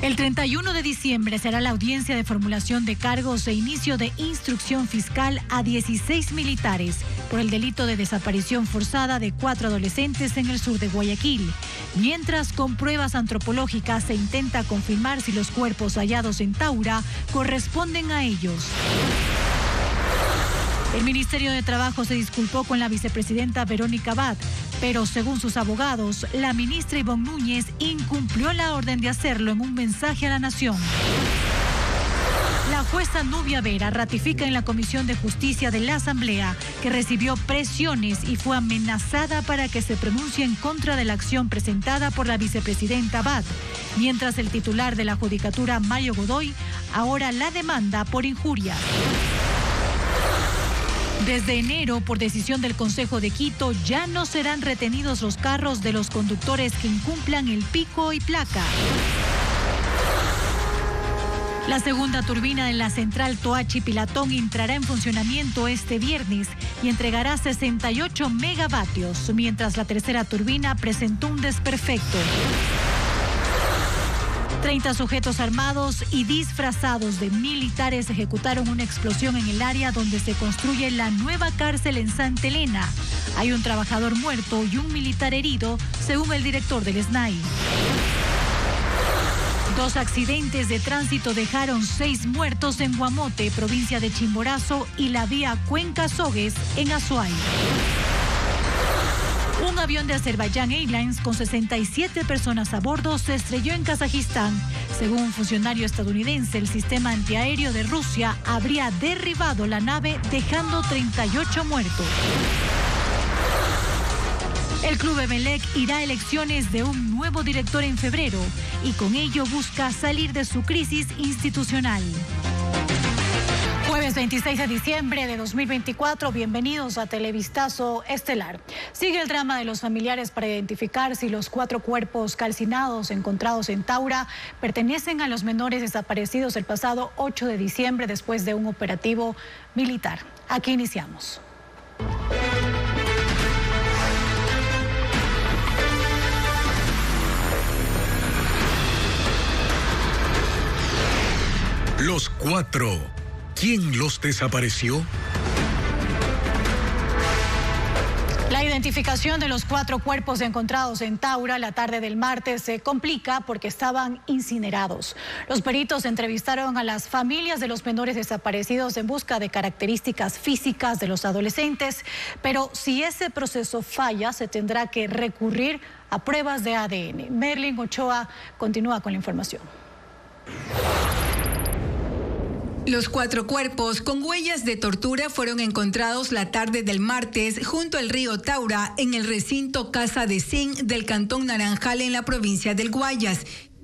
El 31 de diciembre será la audiencia de formulación de cargos e inicio de instrucción fiscal a 16 militares por el delito de desaparición forzada de 4 adolescentes en el sur de Guayaquil. Mientras, con pruebas antropológicas se intenta confirmar si los cuerpos hallados en Taura corresponden a ellos. El Ministerio de Trabajo se disculpó con la vicepresidenta Verónica Abad, pero según sus abogados, la ministra Ivonne Núñez incumplió la orden de hacerlo en un mensaje a la nación. La jueza Nubia Vera ratifica en la Comisión de Justicia de la Asamblea que recibió presiones y fue amenazada para que se pronuncie en contra de la acción presentada por la vicepresidenta Abad, mientras el titular de la Judicatura, Mario Godoy, ahora la demanda por injurias. Desde enero, por decisión del Consejo de Quito, ya no serán retenidos los carros de los conductores que incumplan el pico y placa. La segunda turbina de la central Toachi Pilatón entrará en funcionamiento este viernes y entregará 68 megavatios, mientras la tercera turbina presentó un desperfecto. 30 sujetos armados y disfrazados de militares ejecutaron una explosión en el área donde se construye la nueva cárcel en Santa Elena. Hay un trabajador muerto y un militar herido, según el director del SNAI. 2 accidentes de tránsito dejaron 6 muertos en Guamote, provincia de Chimborazo, y la vía Cuenca-Sogues en Azuay. Un avión de Azerbaiyán Airlines con 67 personas a bordo se estrelló en Kazajistán. Según un funcionario estadounidense, el sistema antiaéreo de Rusia habría derribado la nave, dejando 38 muertos. El Club Emelec irá a elecciones de un nuevo director en febrero y con ello busca salir de su crisis institucional. Jueves 26 de diciembre de 2024, bienvenidos a Televistazo Estelar. Sigue el drama de los familiares para identificar si los 4 cuerpos calcinados encontrados en Taura pertenecen a los menores desaparecidos el pasado 8 de diciembre después de un operativo militar. Aquí iniciamos. Los 4. ¿Quién los desapareció? La identificación de los 4 cuerpos encontrados en Taura la tarde del martes se complica porque estaban incinerados. Los peritos entrevistaron a las familias de los menores desaparecidos en busca de características físicas de los adolescentes, pero si ese proceso falla, se tendrá que recurrir a pruebas de ADN. Merlin Ochoa continúa con la información. Los 4 cuerpos con huellas de tortura fueron encontrados la tarde del martes junto al río Taura en el recinto Casa de Zinc del Cantón Naranjal en la provincia del Guayas.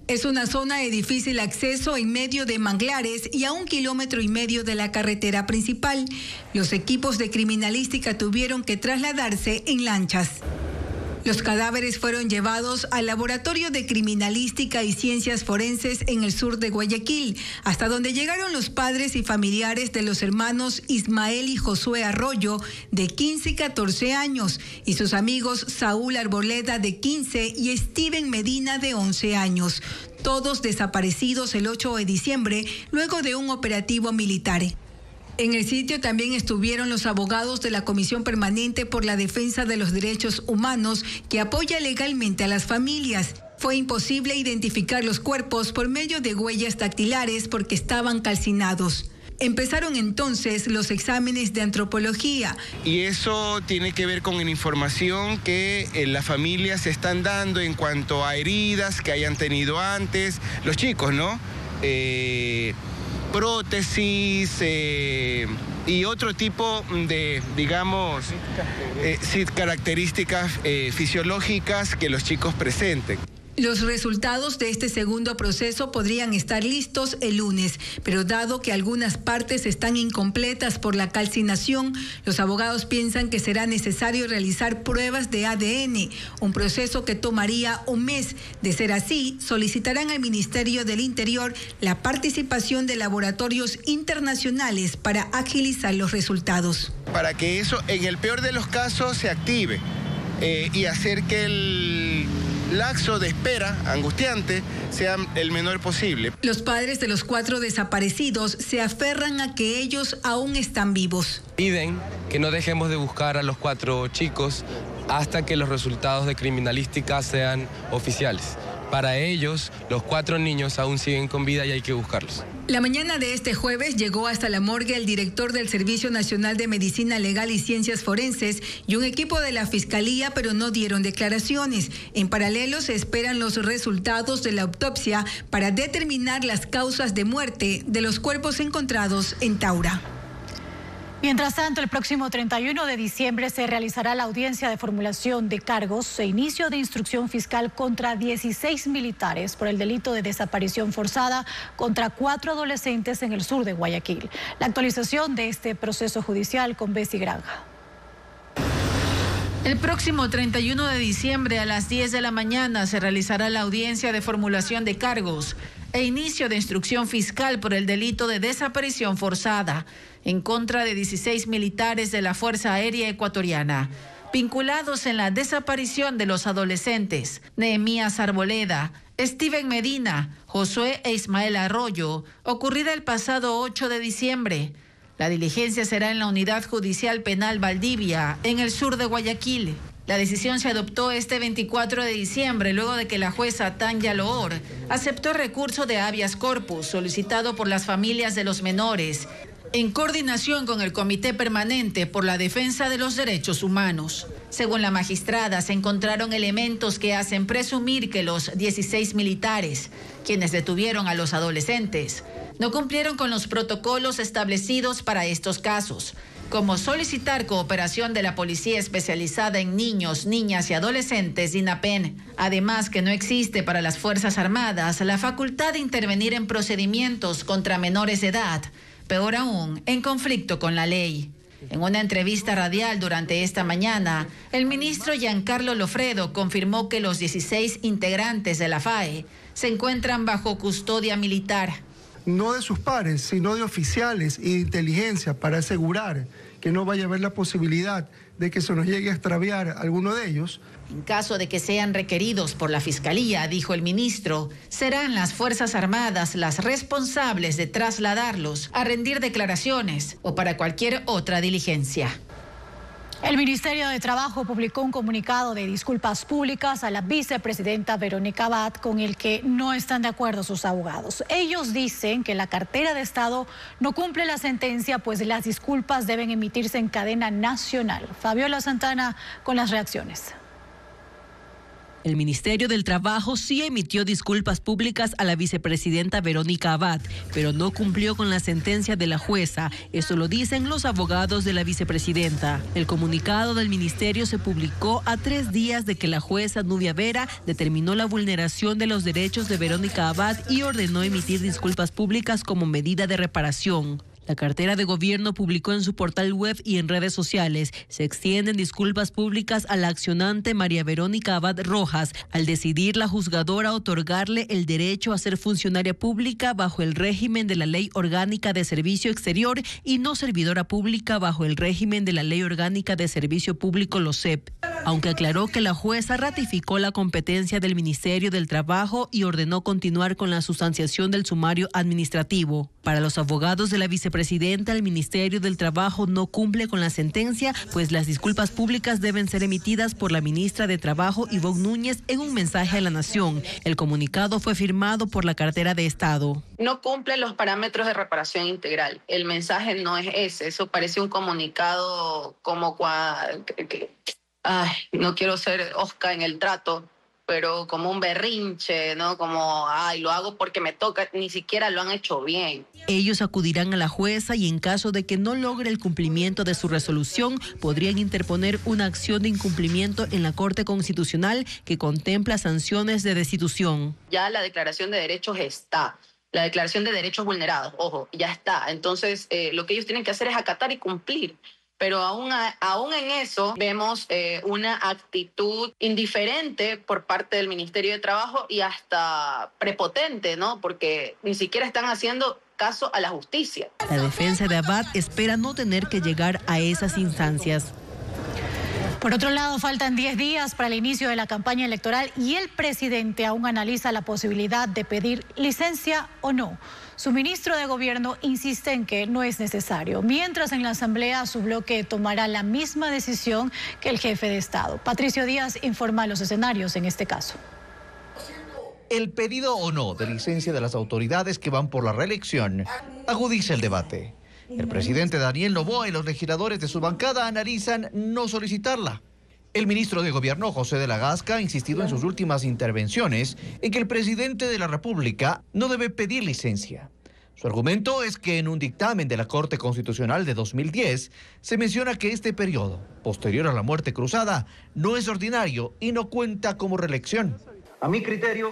Es una zona de difícil acceso en medio de manglares y a 1,5 kilómetros de la carretera principal. Los equipos de criminalística tuvieron que trasladarse en lanchas. Los cadáveres fueron llevados al Laboratorio de Criminalística y Ciencias Forenses en el sur de Guayaquil, hasta donde llegaron los padres y familiares de los hermanos Ismael y Josué Arroyo, de 15 y 14 años, y sus amigos Saúl Arboleda, de 15, y Steven Medina, de 11 años, todos desaparecidos el 8 de diciembre, luego de un operativo militar. En el sitio también estuvieron los abogados de la Comisión Permanente por la Defensa de los Derechos Humanos, que apoya legalmente a las familias. Fue imposible identificar los cuerpos por medio de huellas dactilares porque estaban calcinados. Empezaron entonces los exámenes de antropología. Y eso tiene que ver con la información que las familias se están dando en cuanto a heridas que hayan tenido antes, los chicos, ¿no? Prótesis y otro tipo de, digamos, características fisiológicas que los chicos presenten. Los resultados de este segundo proceso podrían estar listos el lunes, pero dado que algunas partes están incompletas por la calcinación, los abogados piensan que será necesario realizar pruebas de ADN, un proceso que tomaría un mes. De ser así, solicitarán al Ministerio del Interior la participación de laboratorios internacionales para agilizar los resultados. Para que eso, en el peor de los casos, se active y hacer que lapso de espera angustiante sea el menor posible. Los padres de los 4 desaparecidos se aferran a que ellos aún están vivos. Piden que no dejemos de buscar a los 4 chicos hasta que los resultados de criminalística sean oficiales. Para ellos, los 4 niños aún siguen con vida y hay que buscarlos. La mañana de este jueves llegó hasta la morgue el director del Servicio Nacional de Medicina Legal y Ciencias Forenses y un equipo de la Fiscalía, pero no dieron declaraciones. En paralelo, se esperan los resultados de la autopsia para determinar las causas de muerte de los cuerpos encontrados en Taura. Mientras tanto, el próximo 31 de diciembre se realizará la audiencia de formulación de cargos e inicio de instrucción fiscal contra 16 militares por el delito de desaparición forzada contra 4 adolescentes en el sur de Guayaquil. La actualización de este proceso judicial con Bessie Granja. El próximo 31 de diciembre a las 10 de la mañana se realizará la audiencia de formulación de cargos e inicio de instrucción fiscal por el delito de desaparición forzada en contra de 16 militares de la Fuerza Aérea Ecuatoriana, vinculados en la desaparición de los adolescentes Nehemías Arboleda, Steven Medina, Josué e Ismael Arroyo, ocurrida el pasado 8 de diciembre. La diligencia será en la Unidad Judicial Penal Valdivia, en el sur de Guayaquil. La decisión se adoptó este 24 de diciembre, luego de que la jueza Tanya Loor aceptó el recurso de habeas corpus solicitado por las familias de los menores, en coordinación con el Comité Permanente por la Defensa de los Derechos Humanos. Según la magistrada, se encontraron elementos que hacen presumir que los 16 militares, quienes detuvieron a los adolescentes, no cumplieron con los protocolos establecidos para estos casos, como solicitar cooperación de la Policía Especializada en Niños, Niñas y Adolescentes, DINAPEN. Además, que no existe para las Fuerzas Armadas la facultad de intervenir en procedimientos contra menores de edad, peor aún, en conflicto con la ley. En una entrevista radial durante esta mañana, el ministro Giancarlo Lofredo confirmó que los 16 integrantes de la FAE se encuentran bajo custodia militar. No de sus pares, sino de oficiales y de inteligencia para asegurar que no vaya a haber la posibilidad de que se nos llegue a extraviar alguno de ellos. En caso de que sean requeridos por la Fiscalía, dijo el ministro, serán las Fuerzas Armadas las responsables de trasladarlos a rendir declaraciones o para cualquier otra diligencia. El Ministerio de Trabajo publicó un comunicado de disculpas públicas a la vicepresidenta Verónica Abad, con el que no están de acuerdo sus abogados. Ellos dicen que la cartera de Estado no cumple la sentencia, pues las disculpas deben emitirse en cadena nacional. Fabiola Santana con las reacciones. El Ministerio del Trabajo sí emitió disculpas públicas a la vicepresidenta Verónica Abad, pero no cumplió con la sentencia de la jueza. Eso lo dicen los abogados de la vicepresidenta. El comunicado del ministerio se publicó a 3 días de que la jueza Nubia Vera determinó la vulneración de los derechos de Verónica Abad y ordenó emitir disculpas públicas como medida de reparación. La cartera de gobierno publicó en su portal web y en redes sociales: se extienden disculpas públicas a la accionante María Verónica Abad Rojas al decidir la juzgadora otorgarle el derecho a ser funcionaria pública bajo el régimen de la Ley Orgánica de Servicio Exterior y no servidora pública bajo el régimen de la Ley Orgánica de Servicio Público LOSEP. Aunque aclaró que la jueza ratificó la competencia del Ministerio del Trabajo y ordenó continuar con la sustanciación del sumario administrativo. Para los abogados de la vicepresidenta, el Ministerio del Trabajo no cumple con la sentencia, pues las disculpas públicas deben ser emitidas por la ministra de Trabajo, Ivonne Núñez, en un mensaje a la Nación. El comunicado fue firmado por la cartera de Estado. No cumple los parámetros de reparación integral. El mensaje no es ese. Eso parece un comunicado como no quiero ser Oscar en el trato, pero como un berrinche, ¿no? Como, lo hago porque me toca, ni siquiera lo han hecho bien. Ellos acudirán a la jueza y en caso de que no logre el cumplimiento de su resolución, podrían interponer una acción de incumplimiento en la Corte Constitucional que contempla sanciones de destitución. Ya la declaración de derechos está. La declaración de derechos vulnerados, ojo, ya está. Entonces, lo que ellos tienen que hacer es acatar y cumplir. Pero aún en eso vemos una actitud indiferente por parte del Ministerio de Trabajo y hasta prepotente, ¿no? Porque ni siquiera están haciendo caso a la justicia. La defensa de Abad espera no tener que llegar a esas instancias. Por otro lado, faltan 10 días para el inicio de la campaña electoral y el presidente aún analiza la posibilidad de pedir licencia o no. Su ministro de Gobierno insiste en que no es necesario, mientras en la Asamblea su bloque tomará la misma decisión que el jefe de Estado. Patricio Díaz informa los escenarios en este caso. El pedido o no de licencia de las autoridades que van por la reelección agudiza el debate. El presidente Daniel Noboa y los legisladores de su bancada analizan no solicitarla. El ministro de Gobierno, José de la Gasca, ha insistido en sus últimas intervenciones en que el presidente de la República no debe pedir licencia. Su argumento es que en un dictamen de la Corte Constitucional de 2010 se menciona que este periodo, posterior a la muerte cruzada, no es ordinario y no cuenta como reelección. A mi criterio,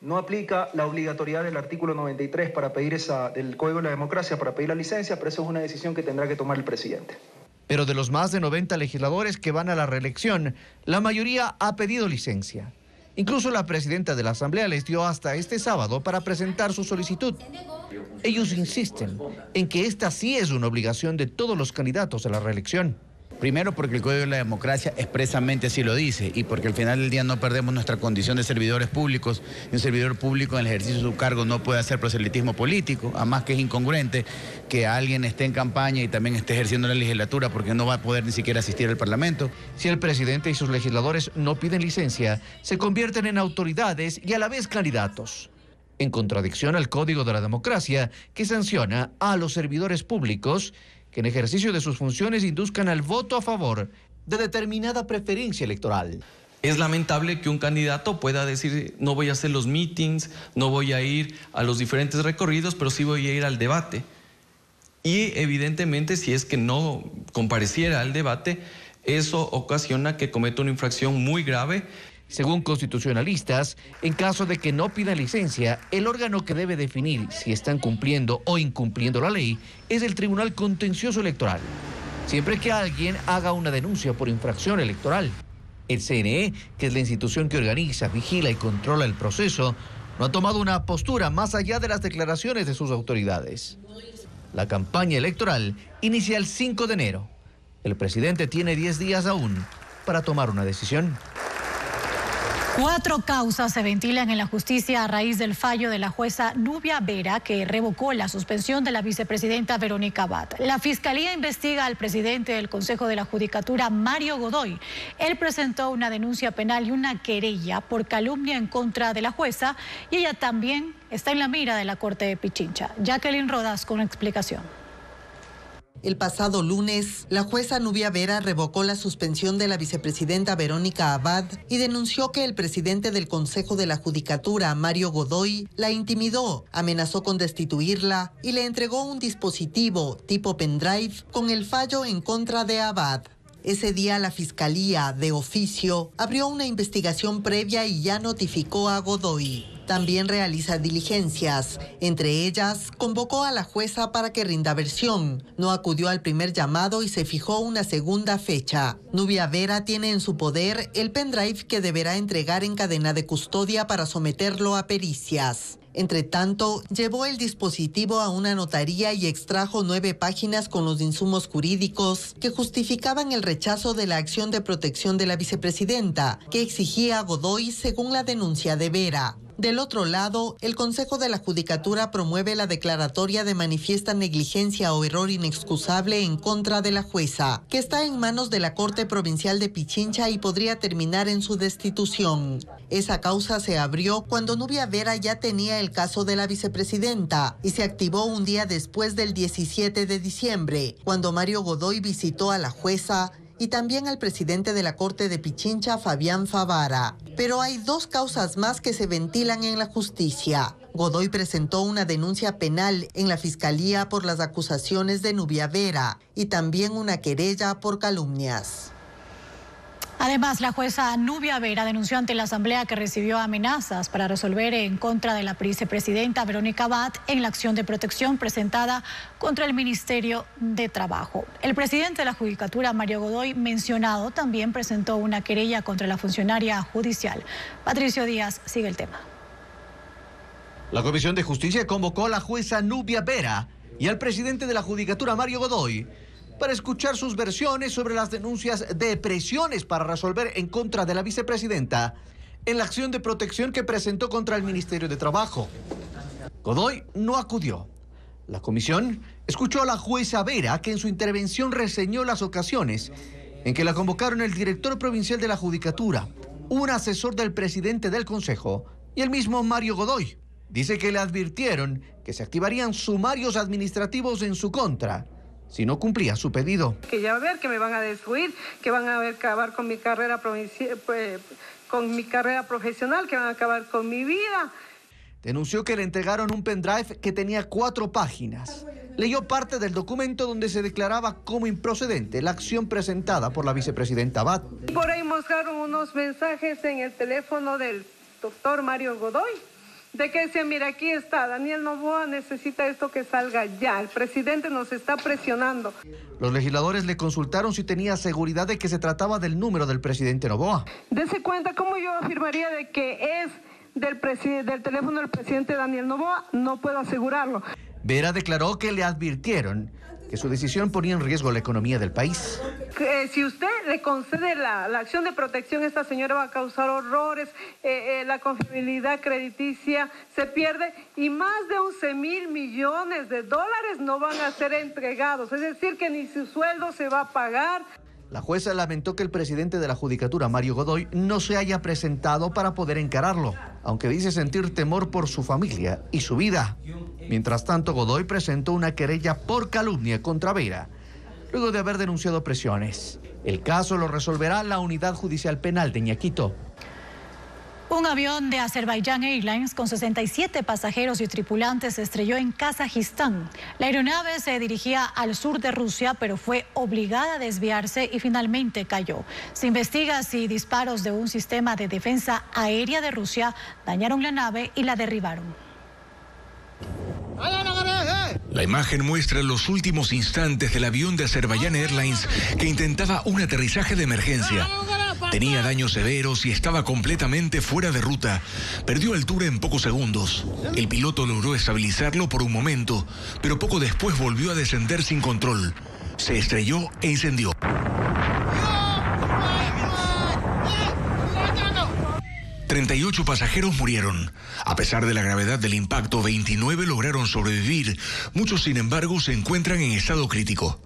no aplica la obligatoriedad del artículo 93 para pedir del Código de la Democracia para pedir la licencia, pero eso es una decisión que tendrá que tomar el presidente. Pero de los más de 90 legisladores que van a la reelección, la mayoría ha pedido licencia. Incluso la presidenta de la Asamblea les dio hasta este sábado para presentar su solicitud. Ellos insisten en que esta sí es una obligación de todos los candidatos a la reelección. Primero porque el Código de la Democracia expresamente así lo dice y porque al final del día no perdemos nuestra condición de servidores públicos. Y un servidor público en el ejercicio de su cargo no puede hacer proselitismo político, además que es incongruente que alguien esté en campaña y también esté ejerciendo la legislatura porque no va a poder ni siquiera asistir al Parlamento. Si el presidente y sus legisladores no piden licencia, se convierten en autoridades y a la vez candidatos, en contradicción al Código de la Democracia que sanciona a los servidores públicos que en ejercicio de sus funciones induzcan al voto a favor de determinada preferencia electoral. Es lamentable que un candidato pueda decir, no voy a hacer los meetings, no voy a ir a los diferentes recorridos, pero sí voy a ir al debate. Y evidentemente, si es que no compareciera al debate, eso ocasiona que cometa una infracción muy grave. Según constitucionalistas, en caso de que no pida licencia, el órgano que debe definir si están cumpliendo o incumpliendo la ley es el Tribunal Contencioso Electoral, siempre que alguien haga una denuncia por infracción electoral. El CNE, que es la institución que organiza, vigila y controla el proceso, no ha tomado una postura más allá de las declaraciones de sus autoridades. La campaña electoral inicia el 5 de enero. El presidente tiene 10 días aún para tomar una decisión. 4 causas se ventilan en la justicia a raíz del fallo de la jueza Nubia Vera, que revocó la suspensión de la vicepresidenta Verónica Abad. La Fiscalía investiga al presidente del Consejo de la Judicatura, Mario Godoy. Él presentó una denuncia penal y una querella por calumnia en contra de la jueza y ella también está en la mira de la Corte de Pichincha. Jacqueline Rodas con explicación. El pasado lunes, la jueza Nubia Vera revocó la suspensión de la vicepresidenta Verónica Abad y denunció que el presidente del Consejo de la Judicatura, Mario Godoy, la intimidó, amenazó con destituirla y le entregó un dispositivo tipo pendrive con el fallo en contra de Abad. Ese día la Fiscalía, de oficio, abrió una investigación previa y ya notificó a Godoy. También realiza diligencias. Entre ellas, convocó a la jueza para que rinda versión. No acudió al primer llamado y se fijó una segunda fecha. Nubia Vera tiene en su poder el pendrive que deberá entregar en cadena de custodia para someterlo a pericias. Entre tanto, llevó el dispositivo a una notaría y extrajo 9 páginas con los insumos jurídicos que justificaban el rechazo de la acción de protección de la vicepresidenta, que exigía a Godoy según la denuncia de Vera. Del otro lado, el Consejo de la Judicatura promueve la declaratoria de manifiesta negligencia o error inexcusable en contra de la jueza, que está en manos de la Corte Provincial de Pichincha y podría terminar en su destitución. Esa causa se abrió cuando Nubia Vera ya tenía el caso de la vicepresidenta y se activó un día después del 17 de diciembre, cuando Mario Godoy visitó a la jueza y también al presidente de la Corte de Pichincha, Fabián Favara. Pero hay 2 causas más que se ventilan en la justicia. Godoy presentó una denuncia penal en la Fiscalía por las acusaciones de Nubia Vera y también una querella por calumnias. Además, la jueza Nubia Vera denunció ante la Asamblea que recibió amenazas para resolver en contra de la vicepresidenta Verónica Abad en la acción de protección presentada contra el Ministerio de Trabajo. El presidente de la Judicatura, Mario Godoy, mencionado, también presentó una querella contra la funcionaria judicial. Patricio Díaz sigue el tema. La Comisión de Justicia convocó a la jueza Nubia Vera y al presidente de la Judicatura, Mario Godoy, para escuchar sus versiones sobre las denuncias de presiones para resolver en contra de la vicepresidenta en la acción de protección que presentó contra el Ministerio de Trabajo. Godoy no acudió. La comisión escuchó a la jueza Vera, que en su intervención reseñó las ocasiones en que la convocaron el director provincial de la Judicatura, un asesor del presidente del Consejo y el mismo Mario Godoy. Dice que le advirtieron que se activarían sumarios administrativos en su contra si no cumplía su pedido. Que ya va a ver que me van a destruir, que van a acabar con mi carrera profesional, que van a acabar con mi vida. Denunció que le entregaron un pendrive que tenía 4 páginas. Leyó parte del documento donde se declaraba como improcedente la acción presentada por la vicepresidenta Abad. Por ahí mostraron unos mensajes en el teléfono del doctor Mario Godoy, de que decía, mira, aquí está, Daniel Noboa necesita esto que salga ya, el presidente nos está presionando. Los legisladores le consultaron si tenía seguridad de que se trataba del número del presidente Noboa. Dese cuenta, ¿cómo yo afirmaría de que es del teléfono del presidente Daniel Noboa? No puedo asegurarlo. Vera declaró que le advirtieron que su decisión ponía en riesgo la economía del país. Si usted le concede la acción de protección, esta señora va a causar horrores, la confiabilidad crediticia se pierde y más de 11,000 millones de dólares no van a ser entregados, es decir, que ni su sueldo se va a pagar. La jueza lamentó que el presidente de la Judicatura, Mario Godoy, no se haya presentado para poder encararlo, aunque dice sentir temor por su familia y su vida. Mientras tanto, Godoy presentó una querella por calumnia contra Vera, luego de haber denunciado presiones. El caso lo resolverá la Unidad Judicial Penal de Ñaquito. Un avión de Azerbaijan Airlines con 67 pasajeros y tripulantes se estrelló en Kazajistán. La aeronave se dirigía al sur de Rusia, pero fue obligada a desviarse y finalmente cayó. Se investiga si disparos de un sistema de defensa aérea de Rusia dañaron la nave y la derribaron. La imagen muestra los últimos instantes del avión de Azerbaijan Airlines que intentaba un aterrizaje de emergencia. Tenía daños severos y estaba completamente fuera de ruta. Perdió altura en pocos segundos. El piloto logró estabilizarlo por un momento, pero poco después volvió a descender sin control. Se estrelló e incendió. 38 pasajeros murieron. A pesar de la gravedad del impacto, 29 lograron sobrevivir. Muchos, sin embargo, se encuentran en estado crítico.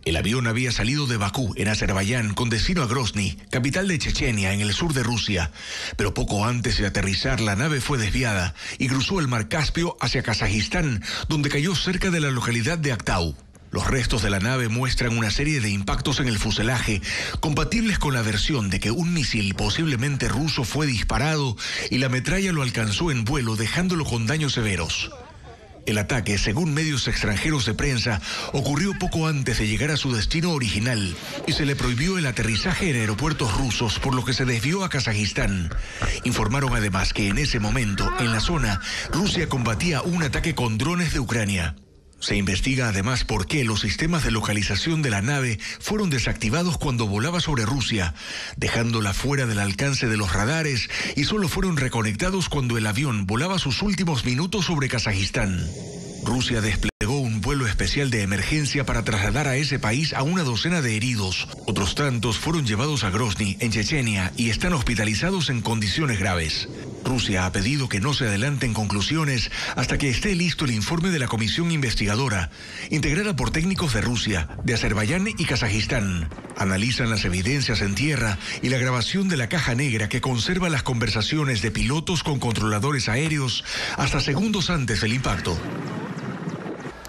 El avión había salido de Bakú, en Azerbaiyán, con destino a Grozny, capital de Chechenia, en el sur de Rusia. Pero poco antes de aterrizar, la nave fue desviada y cruzó el mar Caspio hacia Kazajistán, donde cayó cerca de la localidad de Aktau. Los restos de la nave muestran una serie de impactos en el fuselaje, compatibles con la versión de que un misil posiblemente ruso fue disparado y la metralla lo alcanzó en vuelo, dejándolo con daños severos. El ataque, según medios extranjeros de prensa, ocurrió poco antes de llegar a su destino original y se le prohibió el aterrizaje en aeropuertos rusos, por lo que se desvió a Kazajistán. Informaron además que en ese momento, en la zona, Rusia combatía un ataque con drones de Ucrania. Se investiga además por qué los sistemas de localización de la nave fueron desactivados cuando volaba sobre Rusia, dejándola fuera del alcance de los radares, y solo fueron reconectados cuando el avión volaba sus últimos minutos sobre Kazajistán. Rusia desplegó un vuelo especial de emergencia para trasladar a ese país a una docena de heridos. Otros tantos fueron llevados a Grozny, en Chechenia, y están hospitalizados en condiciones graves. Rusia ha pedido que no se adelanten conclusiones hasta que esté listo el informe de la comisión investigadora, integrada por técnicos de Rusia, de Azerbaiyán y Kazajistán. Analizan las evidencias en tierra y la grabación de la caja negra que conserva las conversaciones de pilotos con controladores aéreos hasta segundos antes del impacto.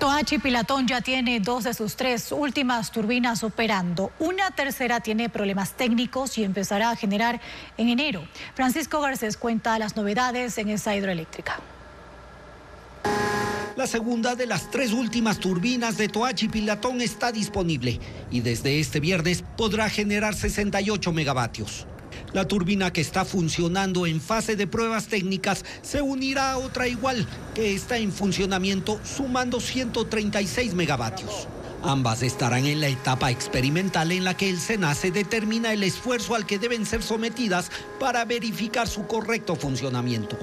Toachi Pilatón ya tiene 2 de sus 3 últimas turbinas operando. Una tercera tiene problemas técnicos y empezará a generar en enero. Francisco Garcés cuenta las novedades en esa hidroeléctrica. La segunda de las 3 últimas turbinas de Toachi Pilatón está disponible y desde este viernes podrá generar 68 megavatios. La turbina, que está funcionando en fase de pruebas técnicas, se unirá a otra igual que está en funcionamiento, sumando 136 megavatios. Ambas estarán en la etapa experimental en la que el SENACE determina el esfuerzo al que deben ser sometidas para verificar su correcto funcionamiento.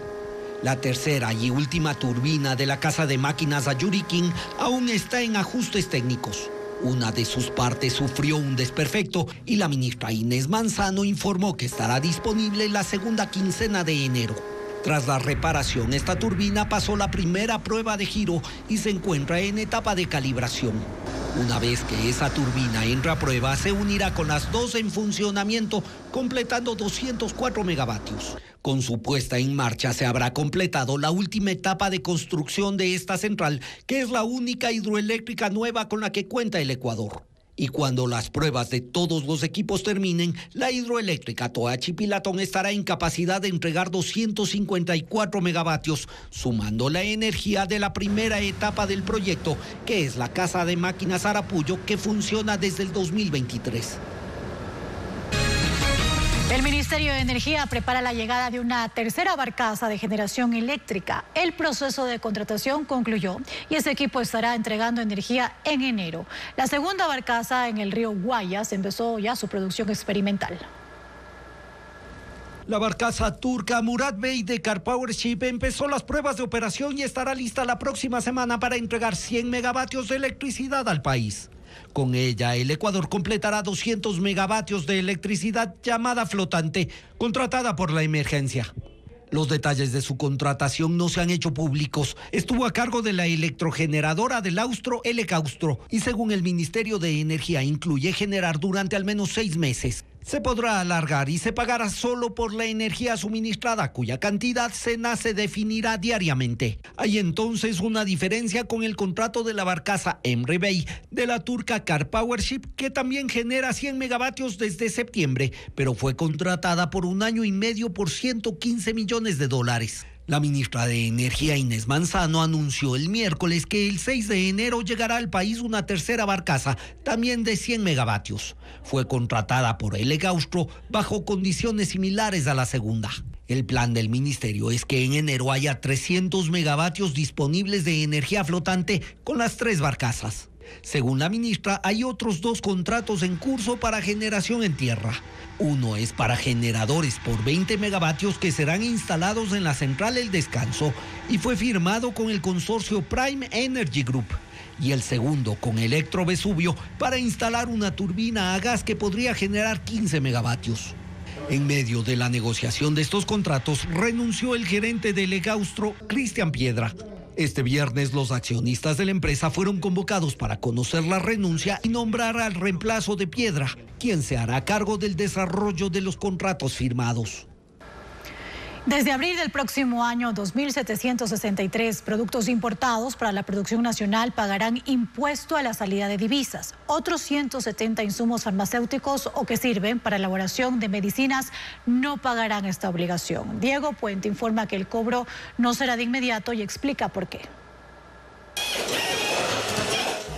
La tercera y última turbina de la casa de máquinas Ayurikin aún está en ajustes técnicos. Una de sus partes sufrió un desperfecto y la ministra Inés Manzano informó que estará disponible la segunda quincena de enero. Tras la reparación, esta turbina pasó la primera prueba de giro y se encuentra en etapa de calibración. Una vez que esa turbina entra a prueba, se unirá con las dos en funcionamiento, completando 204 megavatios. Con su puesta en marcha se habrá completado la última etapa de construcción de esta central, que es la única hidroeléctrica nueva con la que cuenta el Ecuador. Y cuando las pruebas de todos los equipos terminen, la hidroeléctrica Toachi-Pilatón estará en capacidad de entregar 254 megavatios, sumando la energía de la primera etapa del proyecto, que es la Casa de Máquinas Arapuyo, que funciona desde el 2023. El Ministerio de Energía prepara la llegada de una tercera barcaza de generación eléctrica. El proceso de contratación concluyó y ese equipo estará entregando energía en enero. La segunda barcaza en el río Guayas empezó ya su producción experimental. La barcaza turca Murat Bey de Car Power Ship empezó las pruebas de operación y estará lista la próxima semana para entregar 100 megavatios de electricidad al país. Con ella, el Ecuador completará 200 megavatios de electricidad llamada flotante, contratada por la emergencia. Los detalles de su contratación no se han hecho públicos. Estuvo a cargo de la electrogeneradora del Austro, Elecaustro, y según el Ministerio de Energía, incluye generar durante al menos 6 meses. Se podrá alargar y se pagará solo por la energía suministrada, cuya cantidad se definirá diariamente. Hay entonces una diferencia con el contrato de la barcaza Emre Bey de la turca Car Power Ship, que también genera 100 megavatios desde septiembre, pero fue contratada por 1 año y medio por $115 millones. La ministra de Energía, Inés Manzano, anunció el miércoles que el 6 de enero llegará al país una tercera barcaza, también de 100 megavatios. Fue contratada por Elecaustro bajo condiciones similares a la segunda. El plan del ministerio es que en enero haya 300 megavatios disponibles de energía flotante con las 3 barcazas. Según la ministra, hay otros 2 contratos en curso para generación en tierra. Uno es para generadores por 20 megavatios que serán instalados en la central El Descanso y fue firmado con el consorcio Prime Energy Group. Y el segundo con Electro Vesubio para instalar una turbina a gas que podría generar 15 megavatios. En medio de la negociación de estos contratos, renunció el gerente de Elecaustro, Cristian Piedra. Este viernes los accionistas de la empresa fueron convocados para conocer la renuncia y nombrar al reemplazo de Piedra, quien se hará cargo del desarrollo de los contratos firmados. Desde abril del próximo año, 2.763 productos importados para la producción nacional pagarán impuesto a la salida de divisas. Otros 170 insumos farmacéuticos o que sirven para elaboración de medicinas no pagarán esta obligación. Diego Puente informa que el cobro no será de inmediato y explica por qué.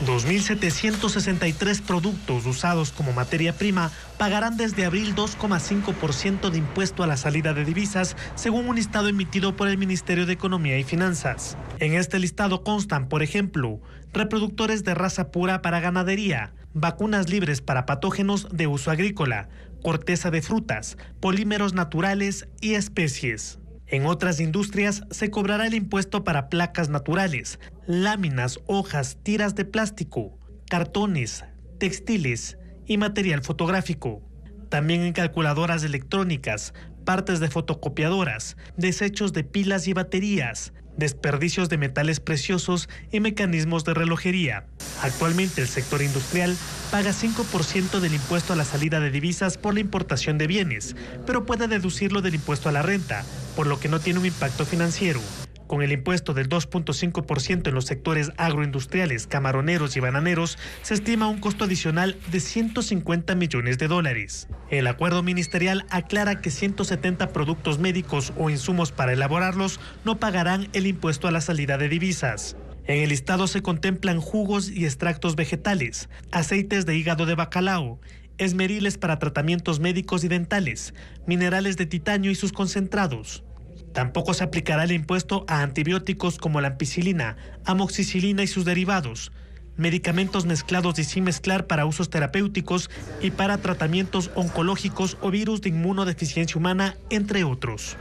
2.763 productos usados como materia prima pagarán desde abril 2,5% de impuesto a la salida de divisas, según un listado emitido por el Ministerio de Economía y Finanzas. En este listado constan, por ejemplo, reproductores de raza pura para ganadería, vacunas libres para patógenos de uso agrícola, corteza de frutas, polímeros naturales y especies. En otras industrias se cobrará el impuesto para placas naturales, láminas, hojas, tiras de plástico, cartones, textiles y material fotográfico. También en calculadoras electrónicas, partes de fotocopiadoras, desechos de pilas y baterías, desperdicios de metales preciosos y mecanismos de relojería. Actualmente el sector industrial paga 5% del impuesto a la salida de divisas por la importación de bienes, pero puede deducirlo del impuesto a la renta, por lo que no tiene un impacto financiero. Con el impuesto del 2,5% en los sectores agroindustriales, camaroneros y bananeros, se estima un costo adicional de $150 millones. El acuerdo ministerial aclara que 170 productos médicos o insumos para elaborarlos no pagarán el impuesto a la salida de divisas. En el listado se contemplan jugos y extractos vegetales, aceites de hígado de bacalao, esmeriles para tratamientos médicos y dentales, minerales de titanio y sus concentrados. Tampoco se aplicará el impuesto a antibióticos como la ampicilina, amoxicilina y sus derivados, medicamentos mezclados y sin mezclar para usos terapéuticos y para tratamientos oncológicos o virus de inmunodeficiencia humana, entre otros.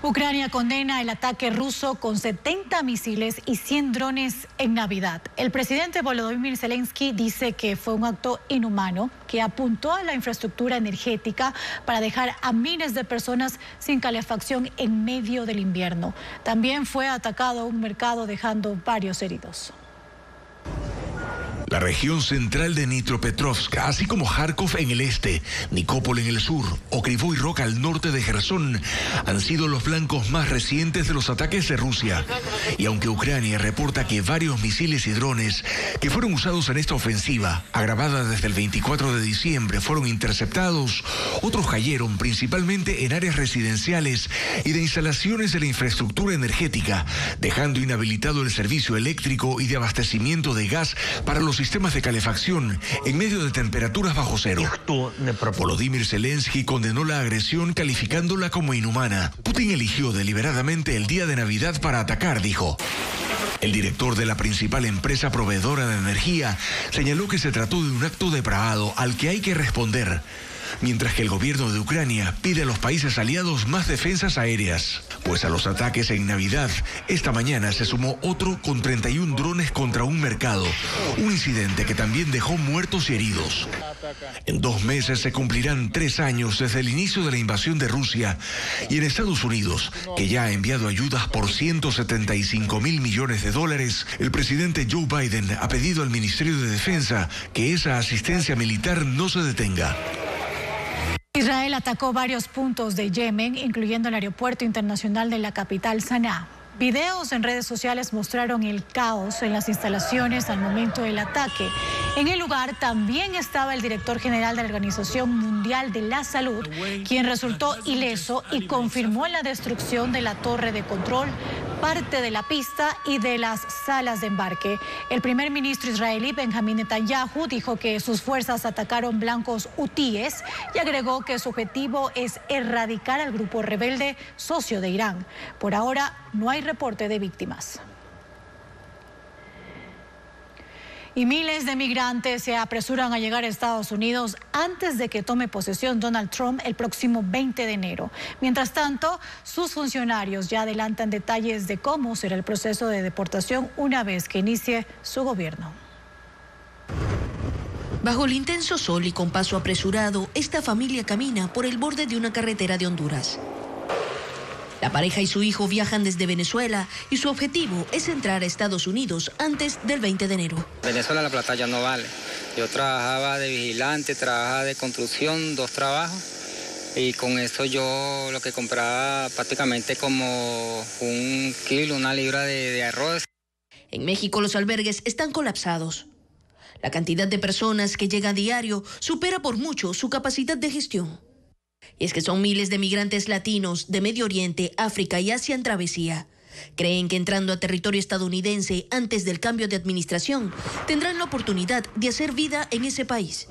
Ucrania condena el ataque ruso con 70 misiles y 100 drones en Navidad. El presidente Volodymyr Zelensky dice que fue un acto inhumano que apuntó a la infraestructura energética para dejar a miles de personas sin calefacción en medio del invierno. También fue atacado un mercado dejando varios heridos. La región central de Dnipropetrovsk, así como Kharkov en el este, Nikópol en el sur o Kryvyi Rog al norte de Jersón, han sido los blancos más recientes de los ataques de Rusia. Y aunque Ucrania reporta que varios misiles y drones que fueron usados en esta ofensiva, agravada desde el 24 de diciembre, fueron interceptados, otros cayeron principalmente en áreas residenciales y de instalaciones de la infraestructura energética, dejando inhabilitado el servicio eléctrico y de abastecimiento de gas para los sistemas de calefacción en medio de temperaturas bajo cero. Volodymyr Zelensky condenó la agresión calificándola como inhumana. Putin eligió deliberadamente el día de Navidad para atacar, dijo. El director de la principal empresa proveedora de energía señaló que se trató de un acto depravado al que hay que responder, mientras que el gobierno de Ucrania pide a los países aliados más defensas aéreas. Pues a los ataques en Navidad, esta mañana se sumó otro con 31 drones contra un mercado, un incidente que también dejó muertos y heridos. En 2 meses se cumplirán 3 años desde el inicio de la invasión de Rusia, y en Estados Unidos, que ya ha enviado ayudas por $175 mil millones, el presidente Joe Biden ha pedido al Ministerio de Defensa que esa asistencia militar no se detenga. Israel atacó varios puntos de Yemen, incluyendo el aeropuerto internacional de la capital Sanaa. Videos en redes sociales mostraron el caos en las instalaciones al momento del ataque. En el lugar también estaba el director general de la Organización Mundial de la Salud, quien resultó ileso y confirmó la destrucción de la torre de control, parte de la pista y de las salas de embarque. El primer ministro israelí Benjamín Netanyahu dijo que sus fuerzas atacaron blancos hutíes y agregó que su objetivo es erradicar al grupo rebelde socio de Irán. Por ahora no hay reporte de víctimas. Y miles de migrantes se apresuran a llegar a Estados Unidos antes de que tome posesión Donald Trump el próximo 20 de enero. Mientras tanto, sus funcionarios ya adelantan detalles de cómo será el proceso de deportación una vez que inicie su gobierno. Bajo el intenso sol y con paso apresurado, esta familia camina por el borde de una carretera de Honduras. La pareja y su hijo viajan desde Venezuela y su objetivo es entrar a Estados Unidos antes del 20 de enero. Venezuela la plata ya no vale. Yo trabajaba de vigilante, trabajaba de construcción, 2 trabajos. Y con eso yo lo que compraba prácticamente como 1 kilo, 1 libra de arroz. En México los albergues están colapsados. La cantidad de personas que llega a diario supera por mucho su capacidad de gestión. Y es que son miles de migrantes latinos de Medio Oriente, África y Asia en travesía. Creen que entrando a territorio estadounidense antes del cambio de administración, tendrán la oportunidad de hacer vida en ese país.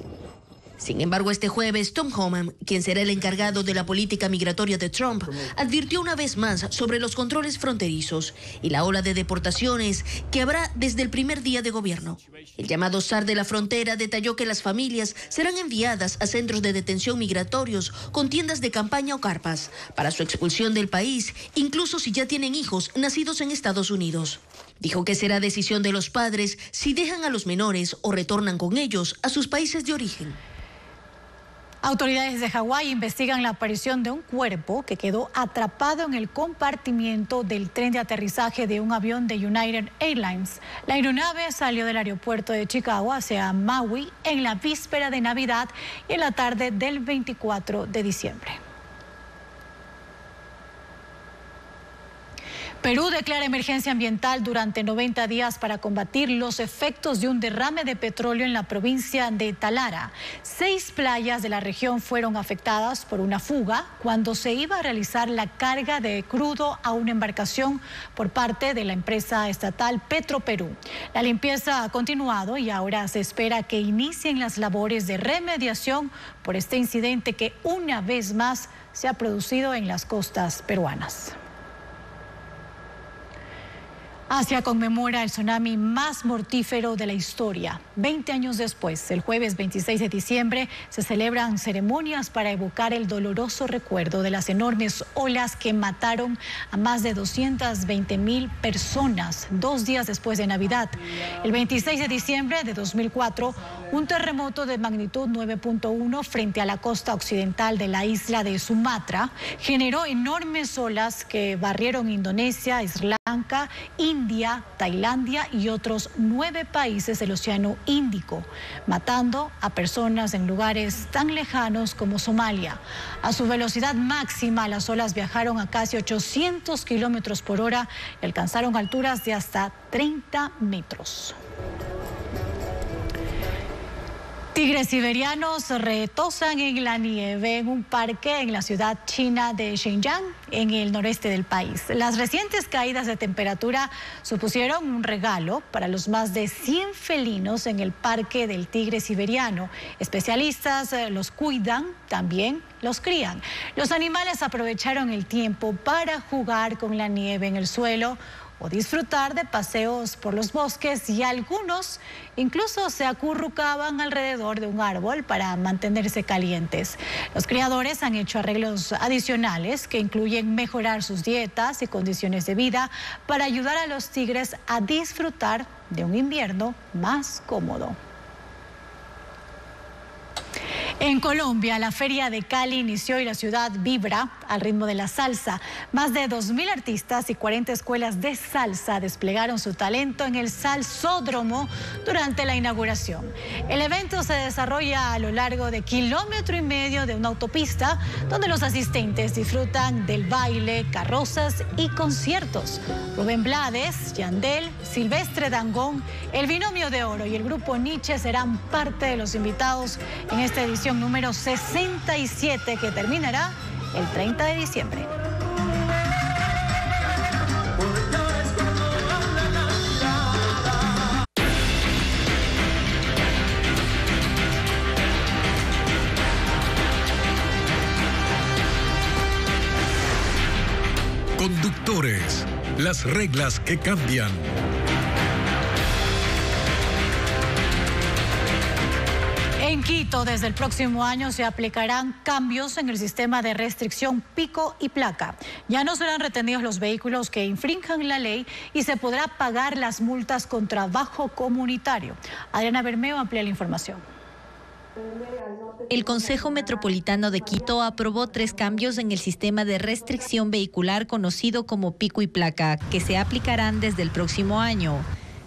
Sin embargo, este jueves, Tom Homan, quien será el encargado de la política migratoria de Trump, advirtió una vez más sobre los controles fronterizos y la ola de deportaciones que habrá desde el primer día de gobierno. El llamado zar de la frontera detalló que las familias serán enviadas a centros de detención migratorios con tiendas de campaña o carpas para su expulsión del país, incluso si ya tienen hijos nacidos en Estados Unidos. Dijo que será decisión de los padres si dejan a los menores o retornan con ellos a sus países de origen. Autoridades de Hawái investigan la aparición de un cuerpo que quedó atrapado en el compartimiento del tren de aterrizaje de un avión de United Airlines. La aeronave salió del aeropuerto de Chicago hacia Maui en la víspera de Navidad y en la tarde del 24 de diciembre. Perú declara emergencia ambiental durante 90 días para combatir los efectos de un derrame de petróleo en la provincia de Talara. 6 playas de la región fueron afectadas por una fuga cuando se iba a realizar la carga de crudo a una embarcación por parte de la empresa estatal Petroperú. La limpieza ha continuado y ahora se espera que inicien las labores de remediación por este incidente que una vez más se ha producido en las costas peruanas. Asia conmemora el tsunami más mortífero de la historia. 20 años después, el jueves 26 de diciembre, se celebran ceremonias para evocar el doloroso recuerdo de las enormes olas que mataron a más de 220,000 personas 2 días después de Navidad. El 26 de diciembre de 2004, un terremoto de magnitud 9.1 frente a la costa occidental de la isla de Sumatra generó enormes olas que barrieron Indonesia, Sri Lanka, India, Tailandia y otros 9 países del Océano Índico, matando a personas en lugares tan lejanos como Somalia. A su velocidad máxima, las olas viajaron a casi 800 kilómetros por hora y alcanzaron alturas de hasta 30 metros. Tigres siberianos retosan en la nieve en un parque en la ciudad china de Xinjiang, en el noreste del país. Las recientes caídas de temperatura supusieron un regalo para los más de 100 felinos en el parque del tigre siberiano. Especialistas los cuidan, también los crían. Los animales aprovecharon el tiempo para jugar con la nieve en el suelo o disfrutar de paseos por los bosques, y algunos incluso se acurrucaban alrededor de un árbol para mantenerse calientes. Los criadores han hecho arreglos adicionales que incluyen mejorar sus dietas y condiciones de vida para ayudar a los tigres a disfrutar de un invierno más cómodo. En Colombia, la Feria de Cali inició y la ciudad vibra al ritmo de la salsa. Más de 2,000 artistas y 40 escuelas de salsa desplegaron su talento en el Salsódromo durante la inauguración. El evento se desarrolla a lo largo de 1,5 kilómetros de una autopista donde los asistentes disfrutan del baile, carrozas y conciertos. Rubén Blades, Yandel, Silvestre Dangond, el Binomio de Oro y el grupo Nietzsche serán parte de los invitados en esta edición número 67 que terminará el 30 de diciembre. Conductores, las reglas que cambian. En Quito, desde el próximo año se aplicarán cambios en el sistema de restricción pico y placa. Ya no serán retenidos los vehículos que infrinjan la ley y se podrá pagar las multas con trabajo comunitario. Adriana Bermeo amplía la información. El Consejo Metropolitano de Quito aprobó 3 cambios en el sistema de restricción vehicular conocido como pico y placa, que se aplicarán desde el próximo año,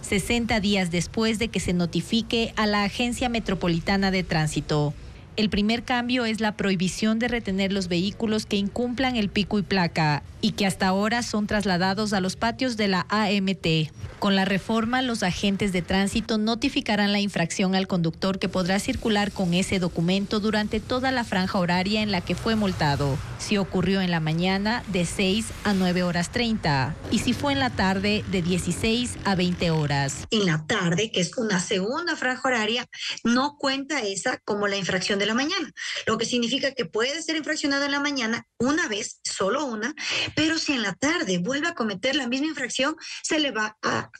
60 días después de que se notifique a la Agencia Metropolitana de Tránsito. El primer cambio es la prohibición de retener los vehículos que incumplan el pico y placa y que hasta ahora son trasladados a los patios de la AMT. Con la reforma, los agentes de tránsito notificarán la infracción al conductor, que podrá circular con ese documento durante toda la franja horaria en la que fue multado. Si ocurrió en la mañana, de 6 a 9:30, y si fue en la tarde, de 16 a 20 horas. En la tarde, que es una segunda franja horaria, no cuenta esa como la infracción de la mañana, lo que significa que puede ser infraccionado en la mañana una vez, solo una, pero si en la tarde vuelve a cometer la misma infracción, se le va a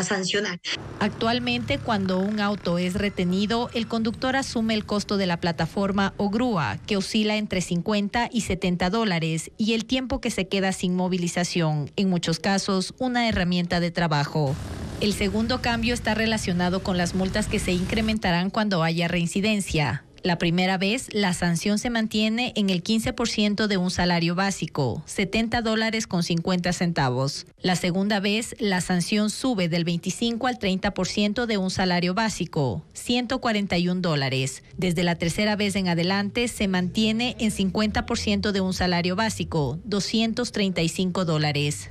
sancionar. Actualmente, cuando un auto es retenido, el conductor asume el costo de la plataforma o grúa, que oscila entre $50 y $70, y el tiempo que se queda sin movilización, en muchos casos una herramienta de trabajo. El segundo cambio está relacionado con las multas que se incrementarán cuando haya reincidencia. La primera vez, la sanción se mantiene en el 15% de un salario básico, $70.50. La segunda vez, la sanción sube del 25 al 30% de un salario básico, $141. Desde la tercera vez en adelante, se mantiene en 50% de un salario básico, $235.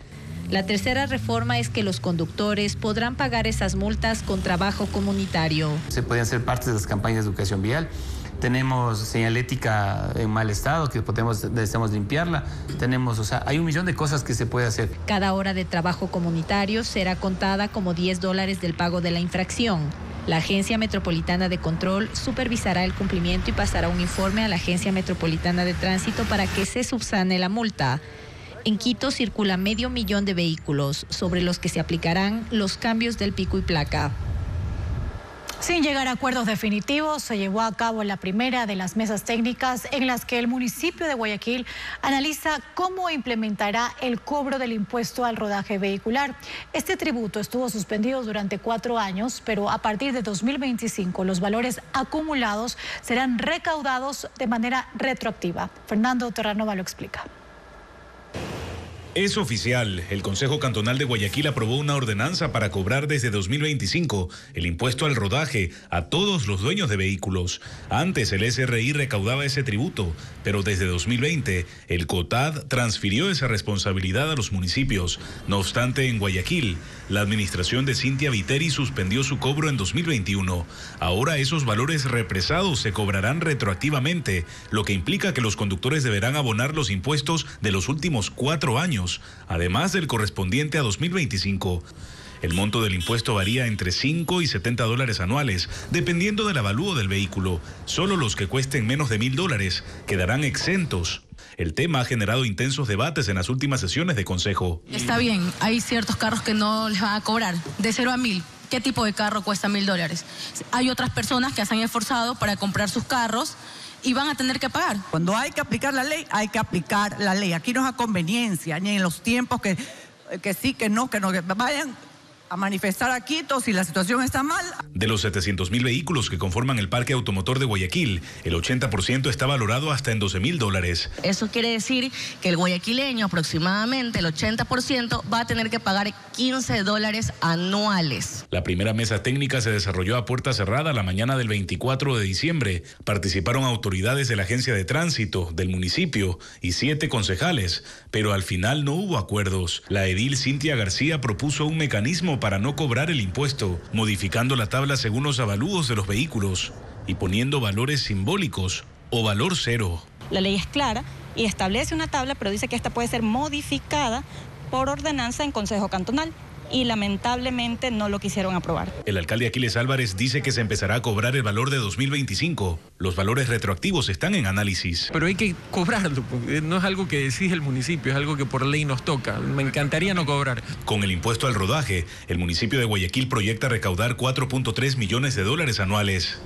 La tercera reforma es que los conductores podrán pagar esas multas con trabajo comunitario. Se pueden hacer parte de las campañas de educación vial. Tenemos señalética en mal estado que deseamos limpiarla. Hay 1.000.000 de cosas que se puede hacer. Cada hora de trabajo comunitario será contada como $10 del pago de la infracción. La Agencia Metropolitana de Control supervisará el cumplimiento y pasará un informe a la Agencia Metropolitana de Tránsito para que se subsane la multa. En Quito circula 500.000 de vehículos, sobre los que se aplicarán los cambios del pico y placa. Sin llegar a acuerdos definitivos, se llevó a cabo la primera de las mesas técnicas en las que el municipio de Guayaquil analiza cómo implementará el cobro del impuesto al rodaje vehicular. Este tributo estuvo suspendido durante 4 años, pero a partir de 2025 los valores acumulados serán recaudados de manera retroactiva. Fernando Terranova lo explica. Es oficial, el Consejo Cantonal de Guayaquil aprobó una ordenanza para cobrar desde 2025 el impuesto al rodaje a todos los dueños de vehículos. Antes el SRI recaudaba ese tributo, pero desde 2020 el COTAD transfirió esa responsabilidad a los municipios. No obstante, en Guayaquil, la administración de Cynthia Viteri suspendió su cobro en 2021. Ahora esos valores represados se cobrarán retroactivamente, lo que implica que los conductores deberán abonar los impuestos de los últimos 4 años. Además del correspondiente a 2025. El monto del impuesto varía entre $5 y $70 anuales, dependiendo del avalúo del vehículo. Solo los que cuesten menos de $1,000 quedarán exentos. El tema ha generado intensos debates en las últimas sesiones de consejo. Está bien, hay ciertos carros que no les van a cobrar, de 0 a 1,000. ¿Qué tipo de carro cuesta $1,000? Hay otras personas que se han esforzado para comprar sus carros y van a tener que pagar. Cuando hay que aplicar la ley, hay que aplicar la ley. Aquí no es a conveniencia, ni en los tiempos que sí, que no, que vayan a manifestar a Quito si la situación está mal. De los 700.000 vehículos que conforman el parque automotor de Guayaquil, el 80% está valorado hasta en $12,000. Eso quiere decir que el guayaquileño, aproximadamente el 80%, va a tener que pagar $15 anuales. La primera mesa técnica se desarrolló a puerta cerrada la mañana del 24 de diciembre. Participaron autoridades de la Agencia de Tránsito, del municipio y 7 concejales, pero al final no hubo acuerdos. La edil Cynthia García propuso un mecanismo para no cobrar el impuesto, modificando la tabla según los avalúos de los vehículos y poniendo valores simbólicos o valor cero. La ley es clara y establece una tabla, pero dice que esta puede ser modificada por ordenanza en Consejo Cantonal. Y lamentablemente no lo quisieron aprobar. El alcalde Aquiles Álvarez dice que se empezará a cobrar el valor de 2025. Los valores retroactivos están en análisis. Pero hay que cobrarlo, porque no es algo que decide el municipio, es algo que por ley nos toca. Me encantaría no cobrar. Con el impuesto al rodaje, el municipio de Guayaquil proyecta recaudar $4.3 millones anuales.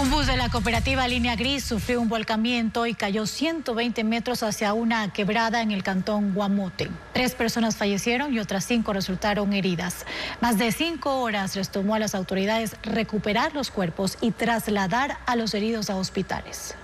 Un bus de la cooperativa Línea Gris sufrió un volcamiento y cayó 120 metros hacia una quebrada en el cantón Guamote. 3 personas fallecieron y otras 5 resultaron heridas. Más de 5 horas les tomó a las autoridades recuperar los cuerpos y trasladar a los heridos a hospitales.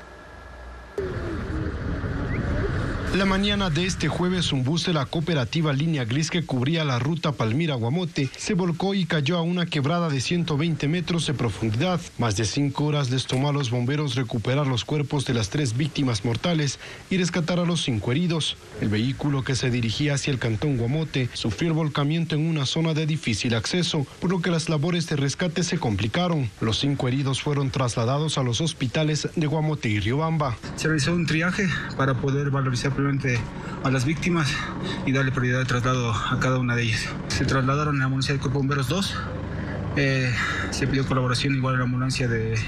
La mañana de este jueves, un bus de la cooperativa Línea Gris que cubría la ruta Palmira-Guamote se volcó y cayó a una quebrada de 120 metros de profundidad. Más de 5 horas les tomó a los bomberos recuperar los cuerpos de las 3 víctimas mortales y rescatar a los 5 heridos. El vehículo que se dirigía hacia el cantón Guamote sufrió el volcamiento en una zona de difícil acceso, por lo que las labores de rescate se complicaron. Los 5 heridos fueron trasladados a los hospitales de Guamote y Riobamba. Se realizó un triaje para poder valorizar a las víctimas y darle prioridad de traslado a cada una de ellas. Se trasladaron a la ambulancia del Cuerpo de Bomberos 2, se pidió colaboración igual a la ambulancia de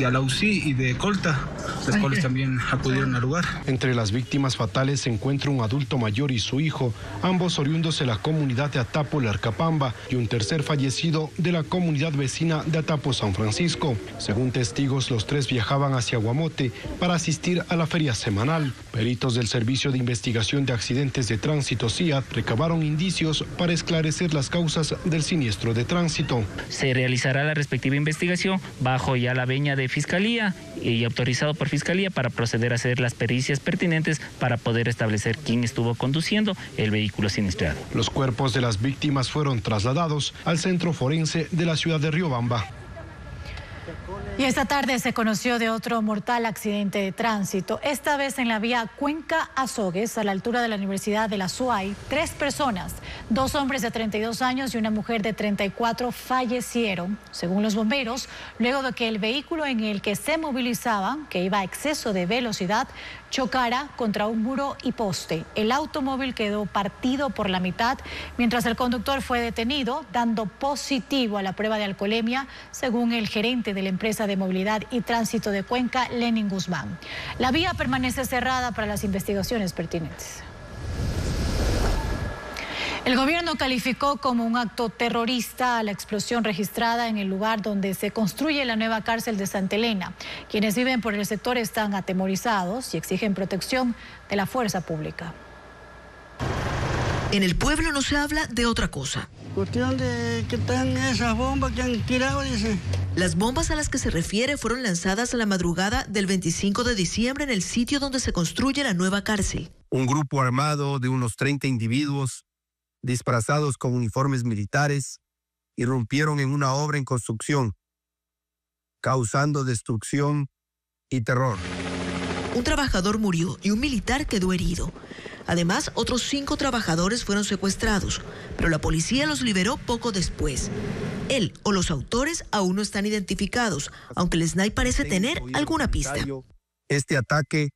Alausí y de Colta, las cuales también acudieron al lugar. Entre las víctimas fatales se encuentra un adulto mayor y su hijo, ambos oriundos de la comunidad de Atapo, Larcapamba, y un tercer fallecido de la comunidad vecina de Atapo, San Francisco. Según testigos, los 3 viajaban hacia Guamote para asistir a la feria semanal. Peritos del Servicio de Investigación de Accidentes de Tránsito, CIAT, recabaron indicios para esclarecer las causas del siniestro de tránsito. Se realizará la respectiva investigación bajo ya la veña de Fiscalía y autorizado por Fiscalía para proceder a hacer las pericias pertinentes para poder establecer quién estuvo conduciendo el vehículo siniestrado. Los cuerpos de las víctimas fueron trasladados al centro forense de la ciudad de Riobamba. Y esta tarde se conoció de otro mortal accidente de tránsito, esta vez en la vía Cuenca-Azogues, a la altura de la Universidad de la SUAY. 3 personas, 2 hombres de 32 años y una mujer de 34 fallecieron, según los bomberos, luego de que el vehículo en el que se movilizaban, que iba a exceso de velocidad, chocara contra un muro y poste. El automóvil quedó partido por la mitad, mientras el conductor fue detenido, dando positivo a la prueba de alcoholemia, según el gerente de la empresa de de Movilidad y Tránsito de Cuenca, Lenin Guzmán. La vía permanece cerrada para las investigaciones pertinentes. El gobierno calificó como un acto terrorista a la explosión registrada en el lugar donde se construye la nueva cárcel de Santa Elena. Quienes viven por el sector están atemorizados y exigen protección de la fuerza pública. En el pueblo no se habla de otra cosa. Cuestión de que están esas bombas que han tirado, dice. Las bombas a las que se refiere fueron lanzadas a la madrugada del 25 de diciembre en el sitio donde se construye la nueva cárcel. Un grupo armado de unos 30 individuos disfrazados con uniformes militares, irrumpieron en una obra en construcción, causando destrucción y terror. Un trabajador murió y un militar quedó herido. Además, otros 5 trabajadores fueron secuestrados, pero la policía los liberó poco después. Él o los autores aún no están identificados, aunque el SNAI parece tener alguna pista. Este ataque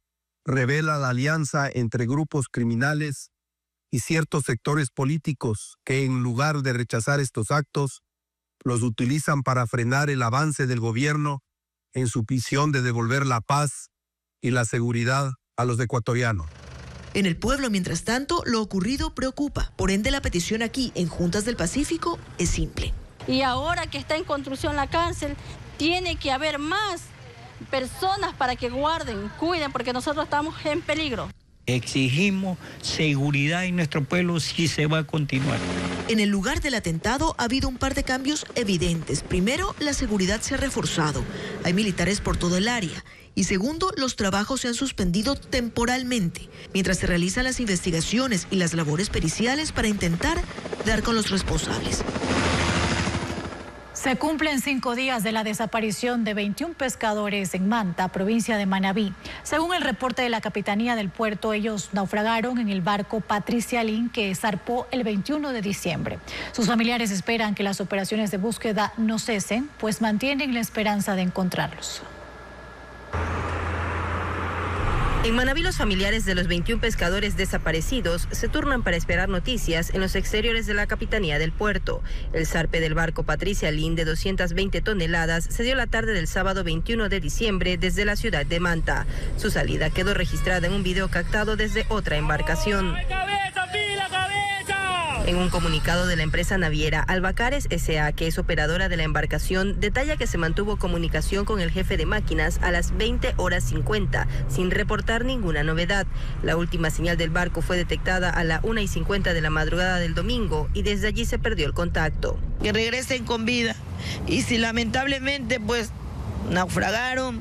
revela la alianza entre grupos criminales y ciertos sectores políticos que, en lugar de rechazar estos actos, los utilizan para frenar el avance del gobierno en su visión de devolver la paz y la seguridad a los ecuatorianos. En el pueblo, mientras tanto, lo ocurrido preocupa. Por ende, la petición aquí, en Juntas del Pacífico, es simple. Y ahora que está en construcción la cárcel, tiene que haber más personas para que guarden, cuiden, porque nosotros estamos en peligro. Exigimos seguridad en nuestro pueblo si se va a continuar. En el lugar del atentado ha habido un par de cambios evidentes. Primero, la seguridad se ha reforzado. Hay militares por todo el área. Y segundo, los trabajos se han suspendido temporalmente, mientras se realizan las investigaciones y las labores periciales para intentar dar con los responsables. Se cumplen 5 días de la desaparición de 21 pescadores en Manta, provincia de Manabí. Según el reporte de la Capitanía del Puerto, ellos naufragaron en el barco Patricia Lin, que zarpó el 21 de diciembre. Sus familiares esperan que las operaciones de búsqueda no cesen, pues mantienen la esperanza de encontrarlos. En Manabí, los familiares de los 21 pescadores desaparecidos se turnan para esperar noticias en los exteriores de la Capitanía del Puerto. El zarpe del barco Patricia Lin de 220 toneladas se dio la tarde del sábado 21 de diciembre desde la ciudad de Manta. Su salida quedó registrada en un video captado desde otra embarcación. En un comunicado de la empresa naviera Albacares S.A., que es operadora de la embarcación, detalla que se mantuvo comunicación con el jefe de máquinas a las 20:50, sin reportar ninguna novedad. La última señal del barco fue detectada a la 1:50 de la madrugada del domingo y desde allí se perdió el contacto. Que regresen con vida. Y si lamentablemente pues naufragaron,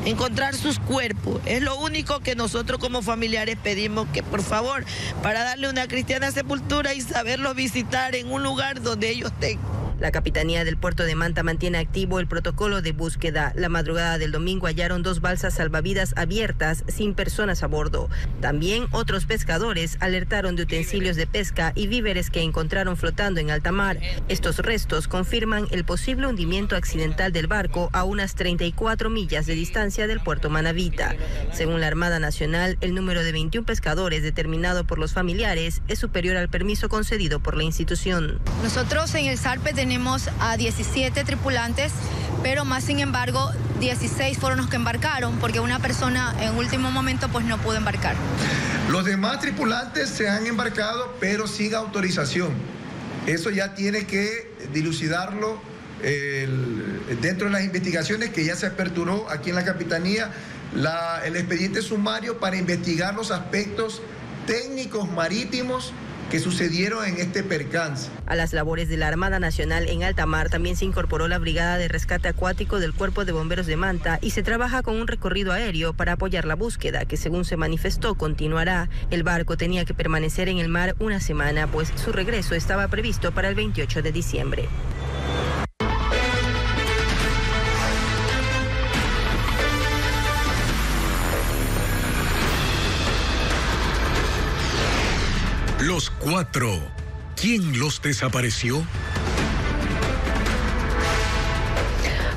encontrar sus cuerpos. Es lo único que nosotros como familiares pedimos, que por favor, para darle una cristiana sepultura y saberlos visitar en un lugar donde ellos estén. La Capitanía del Puerto de Manta mantiene activo el protocolo de búsqueda. La madrugada del domingo hallaron 2 balsas salvavidas abiertas sin personas a bordo. También otros pescadores alertaron de utensilios de pesca y víveres que encontraron flotando en alta mar. Estos restos confirman el posible hundimiento accidental del barco a unas 34 millas de distancia del puerto manabita. Según la Armada Nacional, el número de 21 pescadores determinado por los familiares es superior al permiso concedido por la institución. Nosotros en el zarpe tenemos a 17 tripulantes, pero más sin embargo 16 fueron los que embarcaron porque una persona en último momento pues no pudo embarcar. Los demás tripulantes se han embarcado pero sin autorización. Eso ya tiene que dilucidarlo dentro de las investigaciones que ya se aperturó aquí en la Capitanía el expediente sumario para investigar los aspectos técnicos marítimos que sucedieron en este percance. A las labores de la Armada Nacional en alta mar también se incorporó la Brigada de Rescate Acuático del Cuerpo de Bomberos de Manta y se trabaja con un recorrido aéreo para apoyar la búsqueda, que según se manifestó continuará. El barco tenía que permanecer en el mar una semana, pues su regreso estaba previsto para el 28 de diciembre. Los 4. ¿Quién los desapareció?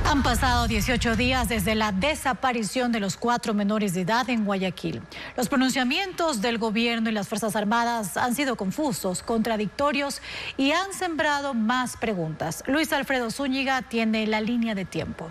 Han pasado 18 días desde la desaparición de los 4 menores de edad en Guayaquil. Los pronunciamientos del gobierno y las Fuerzas Armadas han sido confusos, contradictorios y han sembrado más preguntas. Luis Alfredo Zúñiga tiene la línea de tiempo.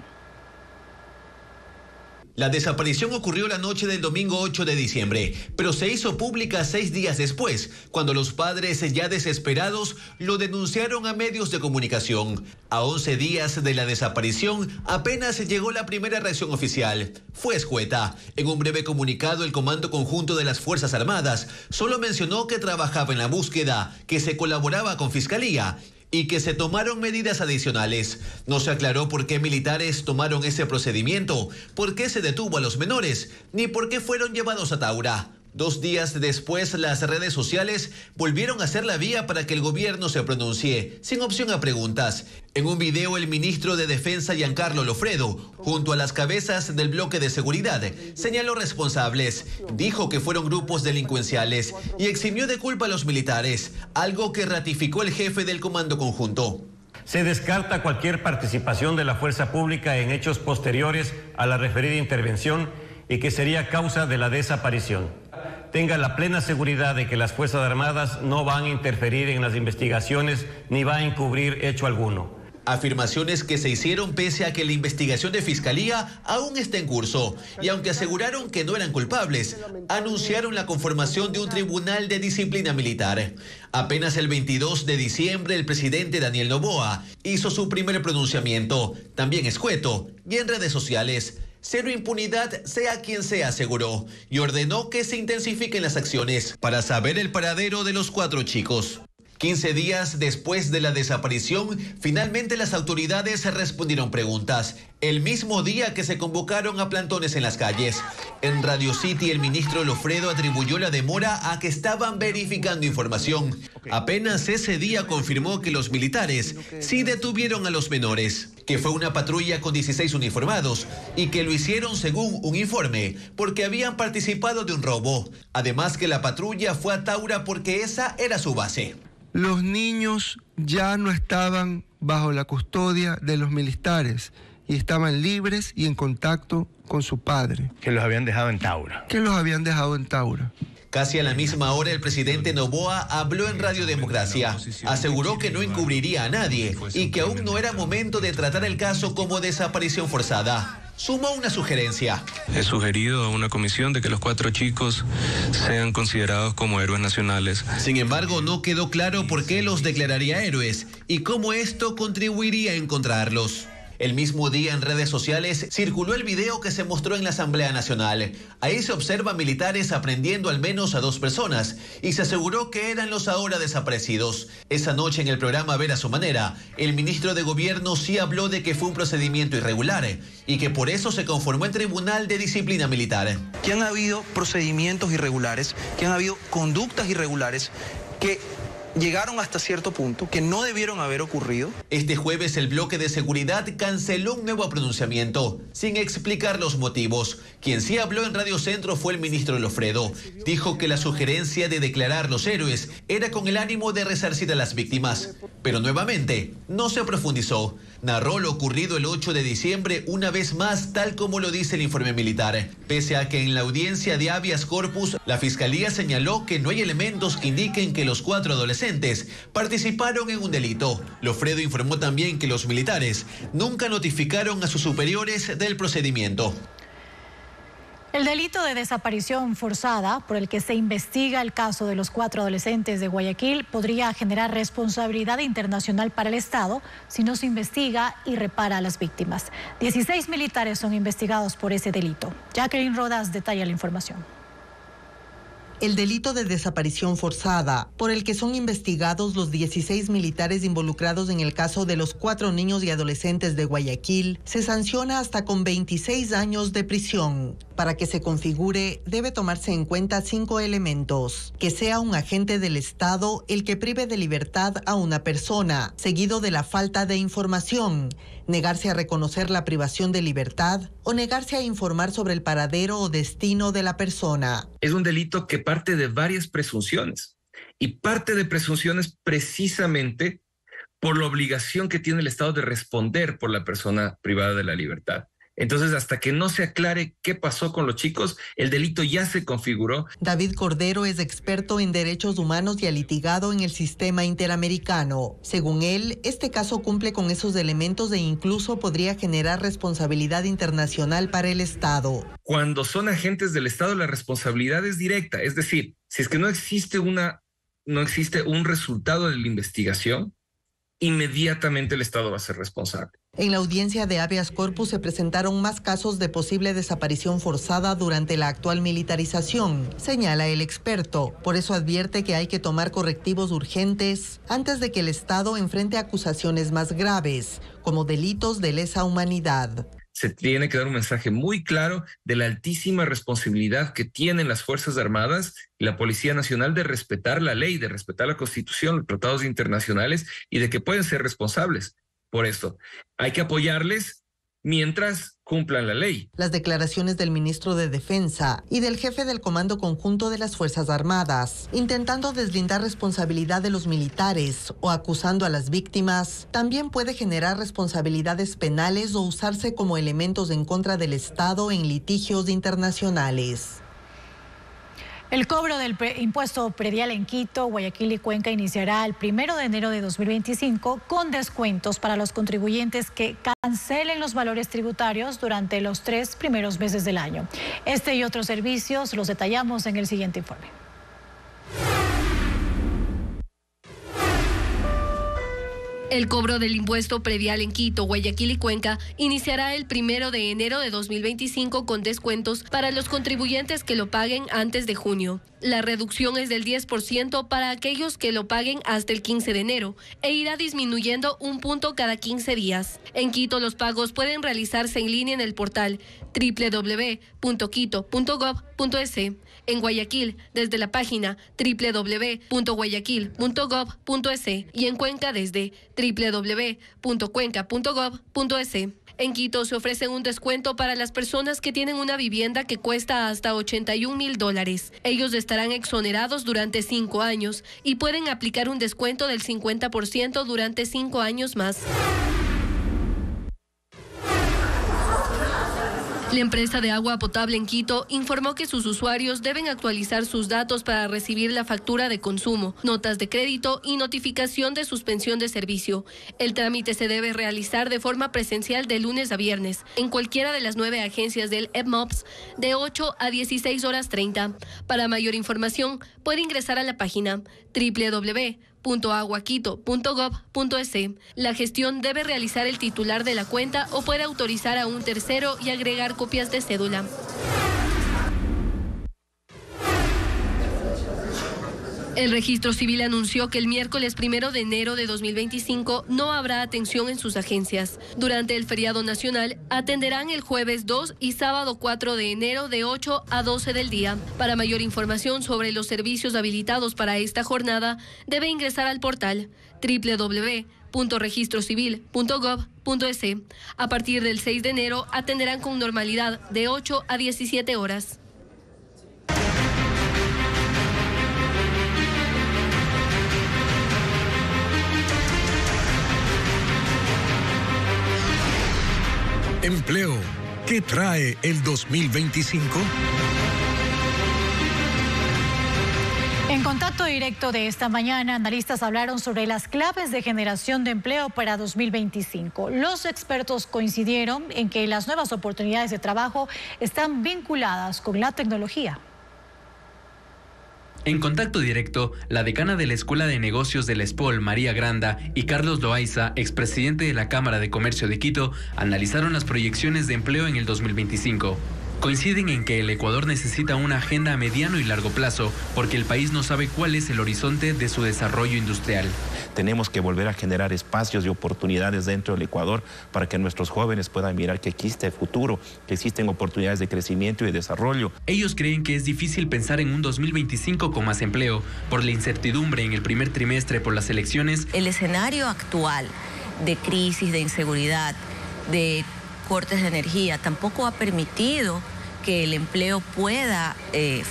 La desaparición ocurrió la noche del domingo 8 de diciembre, pero se hizo pública 6 días después, cuando los padres, ya desesperados, lo denunciaron a medios de comunicación. A 11 días de la desaparición, apenas llegó la primera reacción oficial. Fue escueta. En un breve comunicado, el Comando Conjunto de las Fuerzas Armadas solo mencionó que trabajaba en la búsqueda, que se colaboraba con Fiscalía y que se tomaron medidas adicionales. No se aclaró por qué militares tomaron ese procedimiento, por qué se detuvo a los menores, ni por qué fueron llevados a Taura. 2 días después, las redes sociales volvieron a ser la vía para que el gobierno se pronuncie, sin opción a preguntas. En un video, el ministro de Defensa, Giancarlo Lofredo, junto a las cabezas del bloque de seguridad, señaló responsables, dijo que fueron grupos delincuenciales y eximió de culpa a los militares, algo que ratificó el jefe del Comando Conjunto. Se descarta cualquier participación de la fuerza pública en hechos posteriores a la referida intervención y que sería causa de la desaparición. Tenga la plena seguridad de que las Fuerzas Armadas no van a interferir en las investigaciones ni van a encubrir hecho alguno. Afirmaciones que se hicieron pese a que la investigación de Fiscalía aún está en curso. Y aunque aseguraron que no eran culpables, anunciaron la conformación de un tribunal de disciplina militar. Apenas el 22 de diciembre, el presidente Daniel Noboa hizo su primer pronunciamiento, también escueto, y en redes sociales. Cero impunidad, sea quien sea, aseguró, y ordenó que se intensifiquen las acciones para saber el paradero de los 4 chicos. 15 días después de la desaparición, finalmente las autoridades respondieron preguntas, el mismo día que se convocaron a plantones en las calles. En Radio City, el ministro Lofredo atribuyó la demora a que estaban verificando información. Apenas ese día confirmó que los militares sí detuvieron a los menores, que fue una patrulla con 16 uniformados y que lo hicieron según un informe porque habían participado de un robo. Además que la patrulla fue a Taura porque esa era su base. Los niños ya no estaban bajo la custodia de los militares y estaban libres y en contacto con su padre. Que los habían dejado en Taura. Casi a la misma hora, el presidente Noboa habló en Radio Democracia. Aseguró que no encubriría a nadie y que aún no era momento de tratar el caso como desaparición forzada. Sumó una sugerencia. He sugerido a una comisión de que los 4 chicos sean considerados como héroes nacionales. Sin embargo, no quedó claro por qué los declararía héroes y cómo esto contribuiría a encontrarlos. El mismo día en redes sociales circuló el video que se mostró en la Asamblea Nacional. Ahí se observa militares aprendiendo al menos a 2 personas y se aseguró que eran los ahora desaparecidos. Esa noche en el programa Ver a su manera, el ministro de Gobierno sí habló de que fue un procedimiento irregular y que por eso se conformó el Tribunal de Disciplina Militar. Que han habido procedimientos irregulares, que han habido conductas irregulares que llegaron hasta cierto punto, que no debieron haber ocurrido. Este jueves el bloque de seguridad canceló un nuevo pronunciamiento, sin explicar los motivos. Quien sí habló en Radio Centro fue el ministro Lofredo. Dijo que la sugerencia de declarar los héroes era con el ánimo de resarcir a las víctimas. Pero nuevamente, no se profundizó. Narró lo ocurrido el 8 de diciembre una vez más, tal como lo dice el informe militar. Pese a que en la audiencia de habeas corpus, la Fiscalía señaló que no hay elementos que indiquen que los 4 adolescentes participaron en un delito. Lofredo informó también que los militares nunca notificaron a sus superiores del procedimiento. El delito de desaparición forzada, por el que se investiga el caso de los 4 adolescentes de Guayaquil, podría generar responsabilidad internacional para el Estado si no se investiga y repara a las víctimas. 16 militares son investigados por ese delito. Jacqueline Rodas detalla la información. El delito de desaparición forzada, por el que son investigados los 16 militares involucrados en el caso de los 4 niños y adolescentes de Guayaquil, se sanciona hasta con 26 años de prisión. Para que se configure, debe tomarse en cuenta 5 elementos: que sea un agente del Estado el que prive de libertad a una persona, seguido de la falta de información, negarse a reconocer la privación de libertad o negarse a informar sobre el paradero o destino de la persona. Es un delito que parte de varias presunciones y parte de presunciones precisamente por la obligación que tiene el Estado de responder por la persona privada de la libertad. Entonces, hasta que no se aclare qué pasó con los chicos, el delito ya se configuró. David Cordero es experto en derechos humanos y ha litigado en el sistema interamericano. Según él, este caso cumple con esos elementos e incluso podría generar responsabilidad internacional para el Estado. Cuando son agentes del Estado, la responsabilidad es directa. Es decir, si es que no existe un resultado de la investigación, inmediatamente el Estado va a ser responsable. En la audiencia de habeas corpus se presentaron más casos de posible desaparición forzada durante la actual militarización, señala el experto. Por eso advierte que hay que tomar correctivos urgentes antes de que el Estado enfrente acusaciones más graves, como delitos de lesa humanidad. Se tiene que dar un mensaje muy claro de la altísima responsabilidad que tienen las Fuerzas Armadas y la Policía Nacional de respetar la ley, de respetar la Constitución, los tratados internacionales y de que pueden ser responsables por esto. Hay que apoyarles mientras cumplan la ley. Las declaraciones del ministro de Defensa y del jefe del Comando Conjunto de las Fuerzas Armadas, intentando deslindar responsabilidad de los militares o acusando a las víctimas, también puede generar responsabilidades penales o usarse como elementos en contra del Estado en litigios internacionales. El cobro del impuesto predial en Quito, Guayaquil y Cuenca iniciará el 1 de enero de 2025 con descuentos para los contribuyentes que cancelen los valores tributarios durante los 3 primeros meses del año. Este y otros servicios los detallamos en el siguiente informe. El cobro del impuesto predial en Quito, Guayaquil y Cuenca iniciará el 1 de enero de 2025 con descuentos para los contribuyentes que lo paguen antes de junio. La reducción es del 10% para aquellos que lo paguen hasta el 15 de enero e irá disminuyendo 1 punto cada 15 días. En Quito, los pagos pueden realizarse en línea en el portal www.quito.gov.es. En Guayaquil, desde la página www.guayaquil.gov.es y en Cuenca desde www.cuenca.gov.es. En Quito se ofrece un descuento para las personas que tienen una vivienda que cuesta hasta $81,000. Ellos estarán exonerados durante 5 años y pueden aplicar un descuento del 50% durante 5 años más. La empresa de agua potable en Quito informó que sus usuarios deben actualizar sus datos para recibir la factura de consumo, notas de crédito y notificación de suspensión de servicio. El trámite se debe realizar de forma presencial de lunes a viernes en cualquiera de las 9 agencias del EPMOPS de 8 a 16:30. Para mayor información puede ingresar a la página www.aguaquito.gov.es. La gestión debe realizar el titular de la cuenta o puede autorizar a un tercero y agregar copias de cédula. El Registro Civil anunció que el miércoles 1 de enero de 2025 no habrá atención en sus agencias. Durante el feriado nacional, atenderán el jueves 2 y sábado 4 de enero de 8 a 12 del día. Para mayor información sobre los servicios habilitados para esta jornada, debe ingresar al portal www.registrocivil.gov.es. A partir del 6 de enero, atenderán con normalidad de 8 a 17 horas. Empleo, ¿qué trae el 2025? En contacto directo de esta mañana, analistas hablaron sobre las claves de generación de empleo para 2025. Los expertos coincidieron en que las nuevas oportunidades de trabajo están vinculadas con la tecnología. En contacto directo, la decana de la Escuela de Negocios de la ESPOL, María Granda, y Carlos Loaiza, expresidente de la Cámara de Comercio de Quito, analizaron las proyecciones de empleo en el 2025. Coinciden en que el Ecuador necesita una agenda a mediano y largo plazo, porque el país no sabe cuál es el horizonte de su desarrollo industrial. Tenemos que volver a generar espacios y oportunidades dentro del Ecuador para que nuestros jóvenes puedan mirar que existe futuro, que existen oportunidades de crecimiento y de desarrollo. Ellos creen que es difícil pensar en un 2025 con más empleo, por la incertidumbre en el primer trimestre por las elecciones. El escenario actual de crisis, de inseguridad, de cortes de energía, tampoco ha permitido que el empleo pueda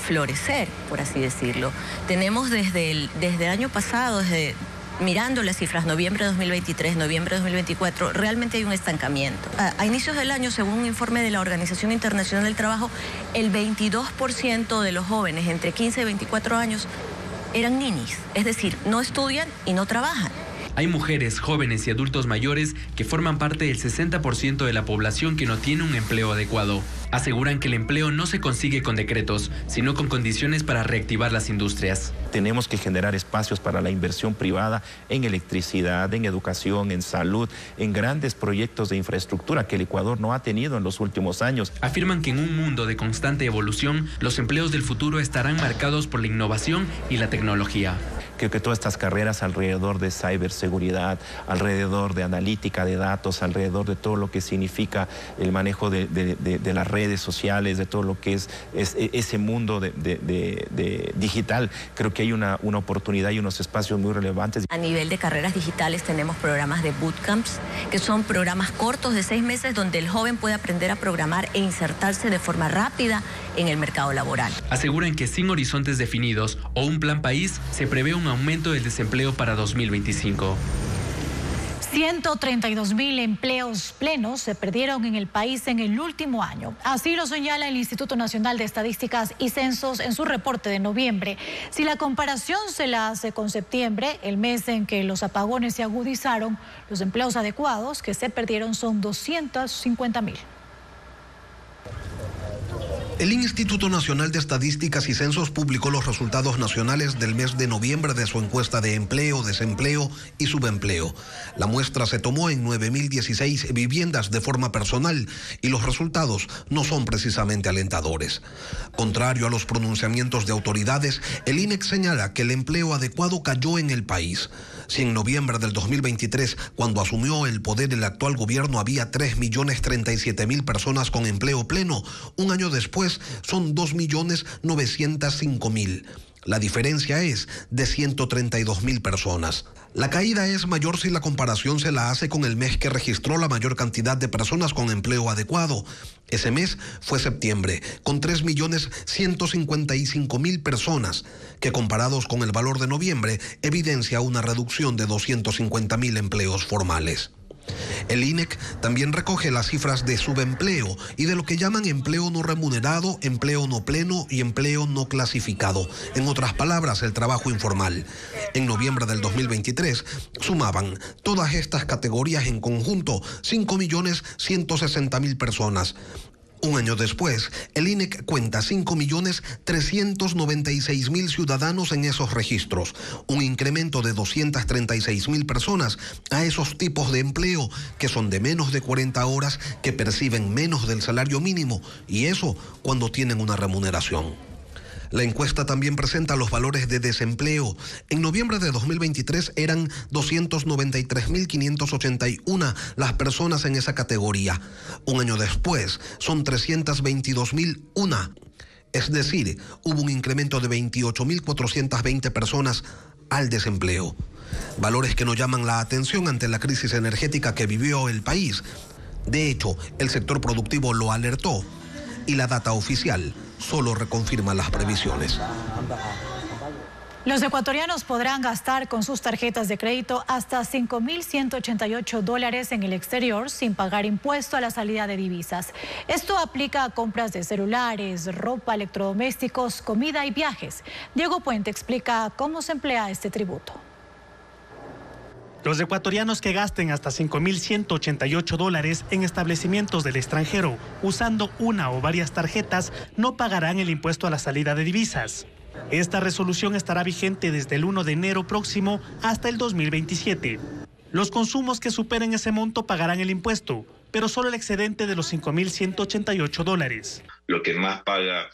florecer, por así decirlo. Tenemos desde el año pasado, desde mirando las cifras noviembre de 2023, noviembre de 2024, realmente hay un estancamiento. A inicios del año, según un informe de la Organización Internacional del Trabajo, el 22% de los jóvenes entre 15 y 24 años eran ninis, es decir, no estudian y no trabajan. Hay mujeres, jóvenes y adultos mayores que forman parte del 60% de la población que no tiene un empleo adecuado. Aseguran que el empleo no se consigue con decretos, sino con condiciones para reactivar las industrias. Tenemos que generar espacios para la inversión privada en electricidad, en educación, en salud, en grandes proyectos de infraestructura que el Ecuador no ha tenido en los últimos años. Afirman que en un mundo de constante evolución, los empleos del futuro estarán marcados por la innovación y la tecnología. Creo que todas estas carreras alrededor de ciberseguridad, alrededor de analítica de datos, alrededor de todo lo que significa el manejo de las redes sociales, de todo lo que es ese mundo de digital, creo que hay una oportunidad y unos espacios muy relevantes. A nivel de carreras digitales tenemos programas de bootcamps, que son programas cortos de 6 meses donde el joven puede aprender a programar e insertarse de forma rápida en el mercado laboral. Aseguran que sin horizontes definidos o un plan país, se prevé un aumento del desempleo para 2025. 132,000 empleos plenos se perdieron en el país en el último año. Así lo señala el Instituto Nacional de Estadísticas y Censos en su reporte de noviembre. Si la comparación se la hace con septiembre, el mes en que los apagones se agudizaron, los empleos adecuados que se perdieron son 250,000. El Instituto Nacional de Estadísticas y Censos publicó los resultados nacionales del mes de noviembre de su encuesta de empleo, desempleo y subempleo. La muestra se tomó en 9.016 viviendas de forma personal y los resultados no son precisamente alentadores. Contrario a los pronunciamientos de autoridades, el INEC señala que el empleo adecuado cayó en el país. Si en noviembre del 2023, cuando asumió el poder el actual gobierno, había 3.037.000 personas con empleo pleno, un año después son 2.905.000. La diferencia es de 132.000 personas. La caída es mayor si la comparación se la hace con el mes que registró la mayor cantidad de personas con empleo adecuado. Ese mes fue septiembre, con 3.155.000 personas, que comparados con el valor de noviembre, evidencia una reducción de 250.000 empleos formales. El INEC también recoge las cifras de subempleo y de lo que llaman empleo no remunerado, empleo no pleno y empleo no clasificado. En otras palabras, el trabajo informal. En noviembre del 2023 sumaban todas estas categorías en conjunto 5.160.000 personas. Un año después, el INEC cuenta 5.396.000 ciudadanos en esos registros, un incremento de 236.000 personas a esos tipos de empleo que son de menos de 40 horas, que perciben menos del salario mínimo, y eso cuando tienen una remuneración. La encuesta también presenta los valores de desempleo. En noviembre de 2023 eran 293.581 las personas en esa categoría. Un año después son 322.001. Es decir, hubo un incremento de 28.420 personas al desempleo. Valores que no llaman la atención ante la crisis energética que vivió el país. De hecho, el sector productivo lo alertó y la data oficial solo reconfirma las previsiones. Los ecuatorianos podrán gastar con sus tarjetas de crédito hasta $5.188 en el exterior sin pagar impuesto a la salida de divisas. Esto aplica a compras de celulares, ropa, electrodomésticos, comida y viajes. Diego Puente explica cómo se emplea este tributo. Los ecuatorianos que gasten hasta $5.188 en establecimientos del extranjero usando una o varias tarjetas no pagarán el impuesto a la salida de divisas. Esta resolución estará vigente desde el 1 de enero próximo hasta el 2027. Los consumos que superen ese monto pagarán el impuesto, pero solo el excedente de los $5.188. Lo que más paga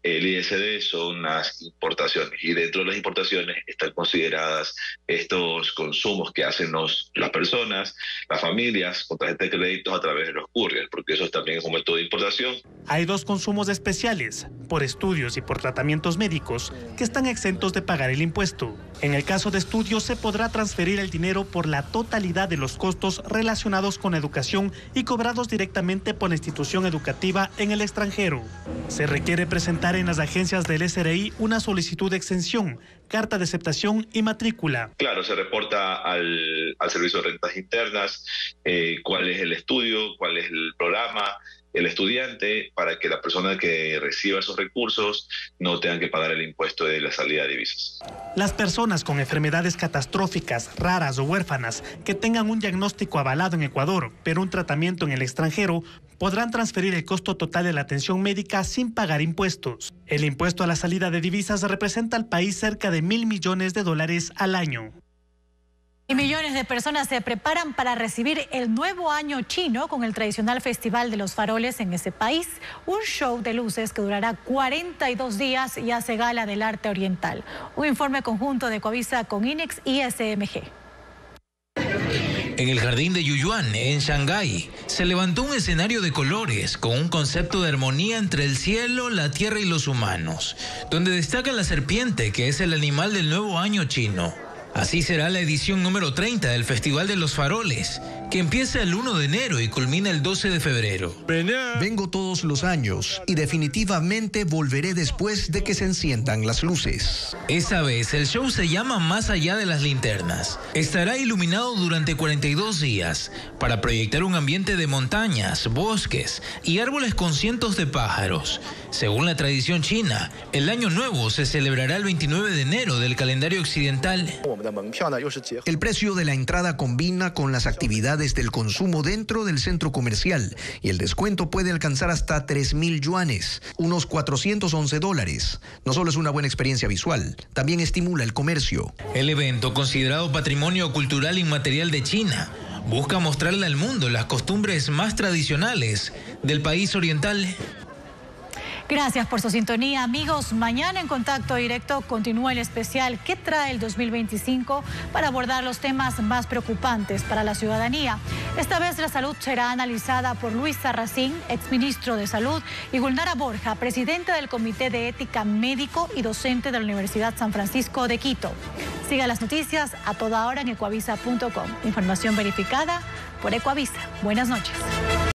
el ISD son las importaciones, y dentro de las importaciones están consideradas estos consumos que hacen las personas, las familias, con tarjeta de crédito a través de los couriers, porque eso también es un método de importación. Hay dos consumos especiales, por estudios y por tratamientos médicos, que están exentos de pagar el impuesto. En el caso de estudios se podrá transferir el dinero por la totalidad de los costos relacionados con educación y cobrados directamente por la institución educativa en el extranjero. Se requiere presentar presentar en las agencias del SRI una solicitud de exención, carta de aceptación y matrícula. Claro, se reporta al Servicio de Rentas Internas cuál es el estudio, cuál es el programa, el estudiante, para que la persona que reciba esos recursos no tenga que pagar el impuesto de la salida de divisas. Las personas con enfermedades catastróficas, raras o huérfanas que tengan un diagnóstico avalado en Ecuador, pero un tratamiento en el extranjero, podrán transferir el costo total de la atención médica sin pagar impuestos. El impuesto a la salida de divisas representa al país cerca de $1.000 millones al año. Y millones de personas se preparan para recibir el nuevo año chino con el tradicional Festival de los Faroles en ese país, un show de luces que durará 42 días y hace gala del arte oriental. Un informe conjunto de Ecuavisa con INEX y SMG. En el jardín de Yuyuan, en Shanghái, se levantó un escenario de colores con un concepto de armonía entre el cielo, la tierra y los humanos, donde destaca la serpiente, que es el animal del nuevo año chino. Así será la edición número 30 del Festival de los Faroles, que empieza el 1 de enero y culmina el 12 de febrero. Vengo todos los años y definitivamente volveré después de que se enciendan las luces. Esta vez el show se llama Más allá de las linternas. Estará iluminado durante 42 días para proyectar un ambiente de montañas, bosques y árboles con cientos de pájaros. Según la tradición china, el Año Nuevo se celebrará el 29 de enero del calendario occidental. El precio de la entrada combina con las actividades del consumo dentro del centro comercial y el descuento puede alcanzar hasta 3.000 yuanes, unos $411. No solo es una buena experiencia visual, también estimula el comercio. El evento, considerado Patrimonio Cultural Inmaterial de China, busca mostrarle al mundo las costumbres más tradicionales del país oriental. Gracias por su sintonía, amigos. Mañana en Contacto Directo continúa el especial ¿Qué trae el 2025? Para abordar los temas más preocupantes para la ciudadanía. Esta vez la salud será analizada por Luis Sarracín, exministro de Salud, y Gulnara Borja, presidenta del Comité de Ética Médico y docente de la Universidad San Francisco de Quito. Siga las noticias a toda hora en ecuavisa.com. Información verificada por Ecuavisa. Buenas noches.